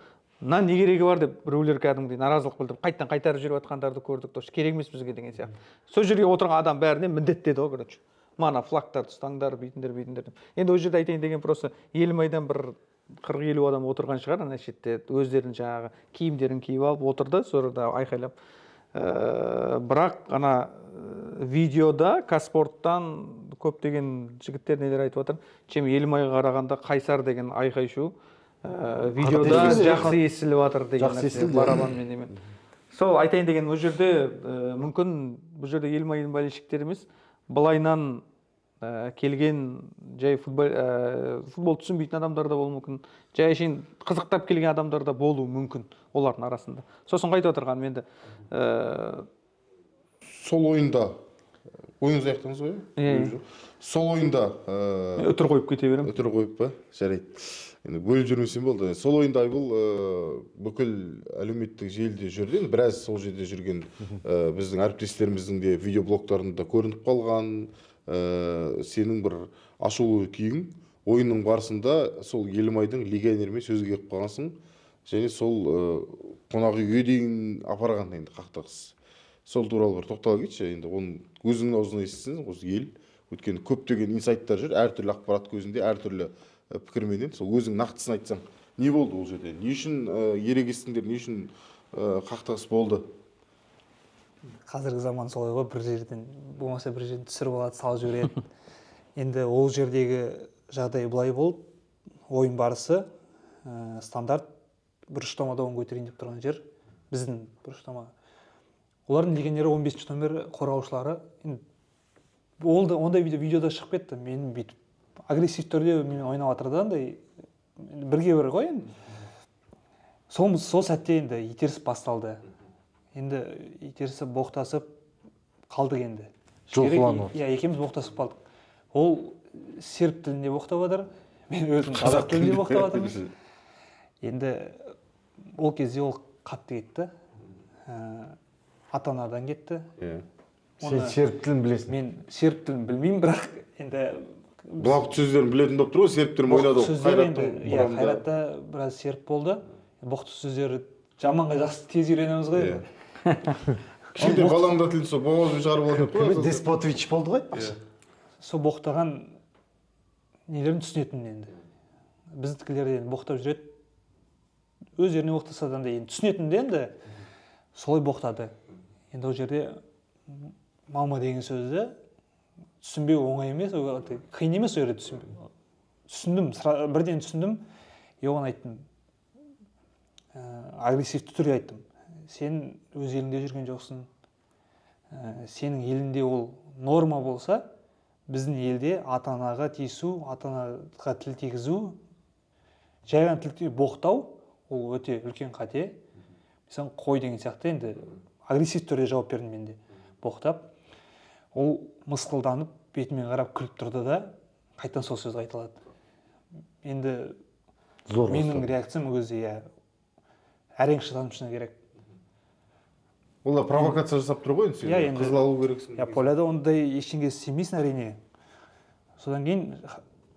Мына не керегі бар деп біреулер кәдімгідей наразылық білдіріп, қайтарып жүріп жатқандарды көрдік. То, что керек емес бізге деген сияқты. Сол жерге отырған адам бәріне міндеттеді ғой, короче. Мана флагтарды ұстаңдар, бүйтіңдер деп. Енді ол жерде айтайын деген просто Елімайдан бір 40-50 адам отырған шығар, ана шетте өздерінің жаңағы киімдерін киіп алып отырды, сонда айқайлап. Бірақ ана видеода Казспорттан көптеген жігіттер нелер айтып отыр. Чем Елімайға қарағанда Қайсар деген айқай шу видеода жақсы естіліп жатыр деген нәрсе барабанмен немен. Сол айтайын деген ол жерде мүмкін бұл жерде Елімайдың болельшіктері емес, былайнан келген жай футбол түсінбейтін адамдар да болуы мүмкін, жай әшейін қызықтап келген адамдар да болуы мүмкін олардың арасында. Сосын қайтып отырғаным енді сол ойында ойыңыз аяқтыңыз ғой? Сол ойында өтір қойып кете беремін. Өтір қойып па? Жарайды. Енді бөліп жүрмесем болды. Сол ойында Айбол бүкіл әлеуметтік желіде жүрді. Біраз сол жерде жүрген біздің әріптестеріміздің де видеоблогтарында көрініп қалған. Сенің бір ашулы күйің ойынның барысында сол Елімайдың легионермен сөзге келіп қалғансың. Және сол қонақ үйге дейін апарған енді қақтығыс. Сол туралы бір тоқтала кетші. Енді оны өзіңнің аузынан естісің, осы ел. Өйткені көптеген инсайттар жүр, әртүрлі ақпарат көзінде, әртүрлі пікірменен. Сол өзің нақтысын айтсаң, не болды ол жерде? Не үшін ерегестіңдер, не үшін қақтығыс болды? Қазіргі заман солай ғой, бір жерден болмаса бір жерден түсіріп алады, салып жібереді. Енді ол жердегі жағдай былай болды. Ойын барысы стандарт бұрыштамада оң көтерейін деп тұрған жер. Біздің бұрыштама. Олардың легионері 15 номер қорғаушылары. Ондай видеода шығып кетті. Мен бүйтіп агрессив түрде мен ойнап жатыр да, андай бірге бір ғой енді. сол сәтте енді итеріс басталды. Енді итерісі боқтасып қалдық енді. Жұлқыланып. Иә, екеуміз боқтасып қалдық. Ол серб тілінде боқтап жатыр, мен өзім қазақ тілінде боқтап жатырмыз. Енді ол кезде ол қатты кетті. Ата-анадан кетті. Сен серб тілін білесің? Мен серб тілін білмеймін, бірақ енді Бұлақ сөздерін білетін болып тұр ғой, сербтерім ойнады ғой. Сөздері енді, иә, Қайратта біраз серб болды. Боқты сөздері жаманға жақсы тез үйренеміз ғой. Кішкентай балаңда тілін сол боғазын шығарып алатын еді ғой. Деспотович болды ғой. Сол боқтаған нелерін түсінетін енді. Біздікілер енді боқтап жүреді. Өздеріне боқтасадан да енді түсінетін де енді солай боқтады. Енді ол жерде мама деген сөзді түсінбеу оңай емес, қиын емес ол жерде түсінбеу. Түсіндім, бірден түсіндім. Оған айттым, агрессивті түрде айттым. Сен өз еліңде жүрген жоқсың. Сенің елінде ол норма болса, біздің елде ата-анаға тиісу, ата-анаға тіл тигізу, жай ғана тіл боқтау, ол өте үлкен қате. Сен қой деген сияқты енді агрессивті түрде жауап бердім мен де. Боқтап, ол мысқылданып, бетімен қарап күліп тұрды да, қайтадан сол сөз айтылады. Енді менің реакциям ол кезде әрең шыдам шыны керек. Олар провокация жасап тұр ғой, сен қызыл алу керексің. Поляда ондай ештеңе істемейсің әрине. Содан кейін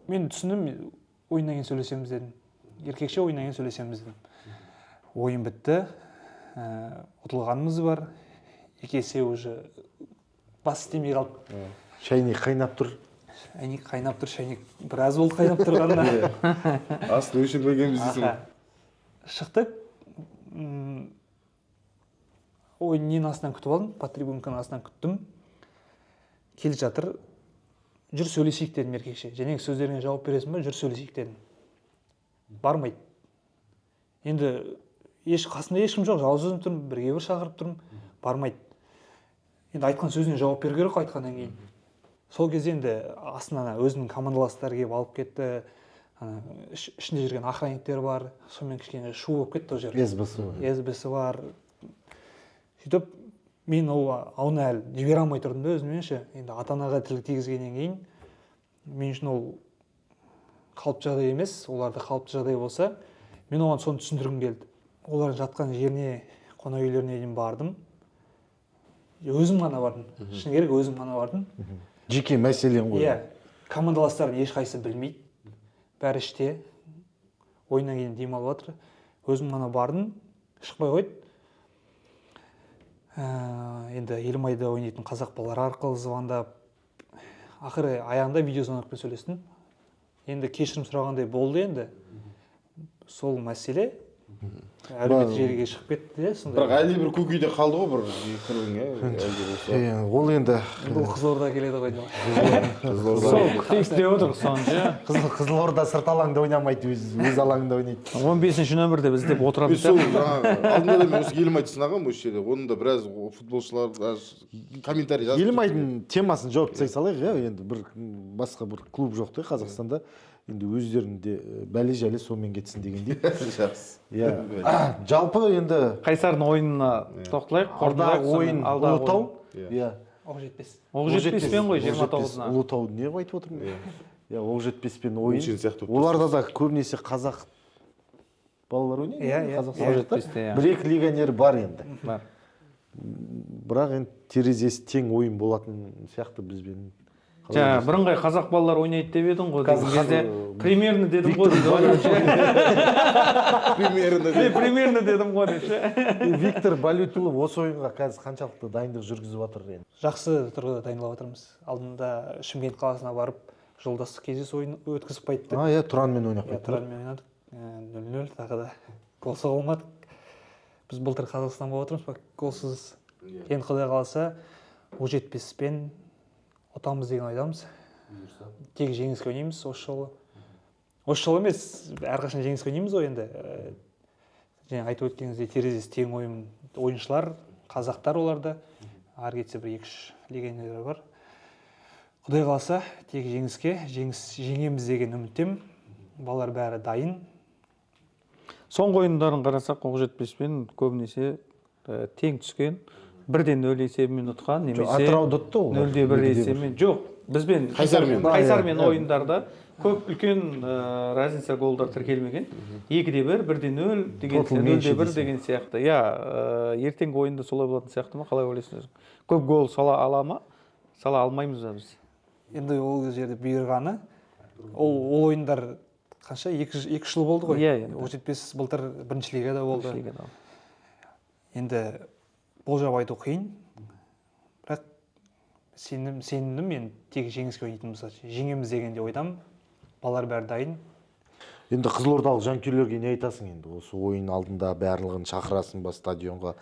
мен түсіндім, ойыннан кейін сөйлесеміз дедім. Еркекше ойыннан кейін сөйлесеміз дедім. Ойын бітті, ұтылғанымыз бар. Екесе уже бас істемей қалды. Шайник қайнап тұр. Шайник біраз болды қайнап тұрғанына. Асын өшірмегенбіз дейсің. Шықтық. Ойынның астынан күтіп алдым, потрибунканың астынан күттім. Келе жатыр. Жүр сөйлесейік дедім еркекше. Және сөздеріңе жауап бересің ба, жүр сөйлесейік дедім. Бармайды. Енді қасында ешкім жоқ, жалғыз өзім тұрмын, бірге бір шақырып тұрмын, бармайды. Енді айтқан сөзіне жауап беру керек айтқаннан кейін. Сол кезде енді астынан өзінің командаластары келіп алып кетті. Ішінде жүрген охранниктер бар, сонымен кішкене шу болып кетті ол жер. СБСі бар. Сөйтіп, мен оны әлі жібере алмай тұрдым да өзімменше. Енді ата-анаға тіл тигізгеннен кейін, мен үшін ол қалыпты жағдай емес, оларда қалыпты жағдай болса, мен оған соны түсіндіргім келді. Олардың жатқан жеріне, қонақ үйлеріне дейін бардым. Өзім ғана бардым. Шыны керек, өзім ғана бардым. Жеке мәселен ғой. Иә, командаластарын ешқайсысы білмейді. Бәрі іште. Ойыннан кейін демалып жатыр. Өзім ғана бардым, шықпай қойды. Енді Елімайда ойнайтын қазақ балалары арқылы звондап, ақыры аяғында видеозвонокпен сөйлестім. Енді кешірім сұрағандай болды енді. Сол мәселе әлеуметтік желіге шығып кетті де, сондай. Бірақ әлде бір көкейде қалды ғой бір кірбің, ол енді бұл Қызылорда келеді ғой деп. Сол күтейік деп отыр соны. Қызылорда сырт алаңда ойнамайды, өз алаңында ойнайды. 15-ші нөмірде біз деп отырамыз. Сол алдында да мен осы Елімайды сынағам осы жерде. Оның да біраз футболшылар комментарий жазып. Елімайдың темасын жауап жасай салайық, енді бір басқа бір клуб жоқ та Қазақстанда. Енді өздерінде бәле жәле сонымен кетсін дегендей. Жақсы. Жалпы енді Қайсардың ойынына тоқталайық. алдағы ойын Ұлытау. Оқжетпеспен ғой 29-ына. Ұлытау не айтып отырмын? Оқжетпеспен ойын. Оларда да көбінесе қазақ балалар ойнайды. Бір-екі легионер бар енді. Бірақ енді терезесі тең ойын болатын сияқты бізбен. Бірыңғай қазақ балалар ойнайды деп едің ғой деген кезде примерно дедім ғой. Примерно дедім ғой деп. Виктор Балютулов осы ойынға қазір қаншалықты дайындық жүргізіп жатыр енді? Жақсы тұрғыда дайындалып жатырмыз. Алдында Шымкент қаласына барып жолдастық кездесу ойын өткізіп қайттық. Тұранмен ойнап қайттық. Тұранмен ойнадық. 0-0 тағы да гол соға алмадық. Біз былтыр Қазақстан болып отырмыз, голсыз. Енді Құдай қаласа Оқжетпеспен ұтамыз деген ойдамыз. Тек жеңіске ойнаймыз осы жолы. Осы жолы емес, әрқашан жеңіске ойнаймыз ғой енді. Және айтып өткеніңіздей терезесі тең ойыншылар, қазақтар оларда. Ары кетсе бір 2-3 легионерлер бар. Құдай қаласа тек жеңіске, жеңеміз деген үміттемін. Балалар бәрі дайын. соңғы ойындарын қарасақ Оқжетпеспен көбінесе тең түскен, 1-0 есебімен ұтқан немесе Атырауды ұтты ғой. 0-1 есебімен. Жоқ, бізбен Қайсармен ойындарда көп үлкен разница голдар тіркелмеген. 2-1, 1-0 деген сияқты, 0-1 деген сияқты. Ертеңгі ойында солай болатын сияқты ма? Қалай ойлайсыңыз? Көп гол сала ала ма? Сала алмаймыз ба біз? Енді ол жерде бұйырғаны, ол ойындар қанша? 2 жыл болды ғой. Оқжетпес былтыр бірінші лигада болды. Енді болжап айту қиын. Бірақ сенімдім мен тек жеңіске ойнайтынымызға. Жеңеміз дегенде ойдам. Балар бәрі дайын. Енді қызылордалық жанкүйерлерге не айтасың енді? Осы ойын алдында барлығын шақырасың ба стадионға,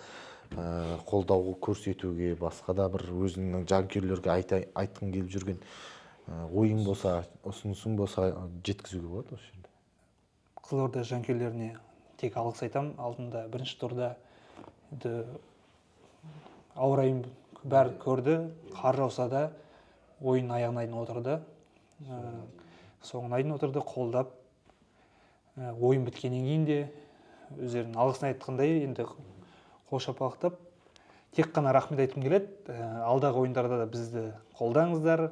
қолдау көрсетуге, басқа да бір өзіңнің жанкүйерлерге айтқың келіп жүрген ойың болса, ұсынысың болса жеткізуге болады осы жерде. Қызылорда жанкүйерлеріне тек алғыс айтам. Алдында бірінші турда ауа райын бәрі көрді, қар жауса да ойын аяғына дейін отырды. Соңына дейін отырды, қолдап, ойын біткеннен кейін де өздерінің алғысын айтқандай енді қол шапалақтап, тек қана рахмет айтқым келеді. Алдағы ойындарда да бізді қолдаңыздар.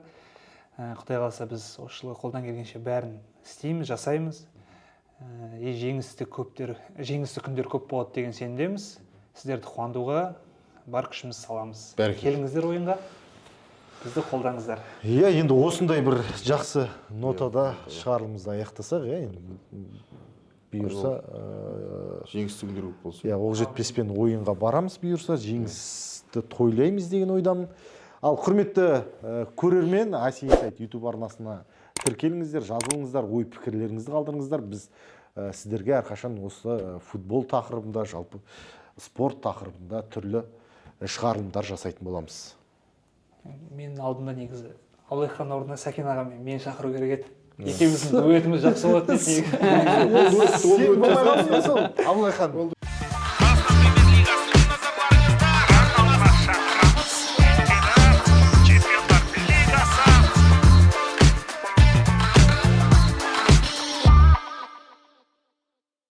Құдай қаласа біз осы жылы қолдан келгенше бәрін істейміз, жасаймыз. Жеңісті күндер көп болады деген сенімдеміз. Сіздерді қуантуға бар күшіміз саламыз. Келіңіздер ойынға. Бізді қолдаңыздар. Енді осындай бір жақсы нотада шығарылымызды аяқтасақ, бұйырса жеңісті күндер көп болсын. Оқжетпеспен ойынға барамыз бұйырса, жеңісті тойлаймыз деген ойдамын. Ал құрметті көрермен, Асия Инсайт YouTube арнасына тіркеліңіздер, жазылыңыздар, ой пікірлеріңізді қалдырыңыздар. Біз сіздерге әрқашан осы футбол тақырыбында, жалпы спорт тақырыбында түрлі шығарылымдар жасайтын боламыз. Мен алдымда негізі Абылайхан орнына Сәкен ағамен мені шақыру керек еді. Екеуміздің дуэтіміз жақсы болады дейді. Сен болмай қалсың Абылайхан.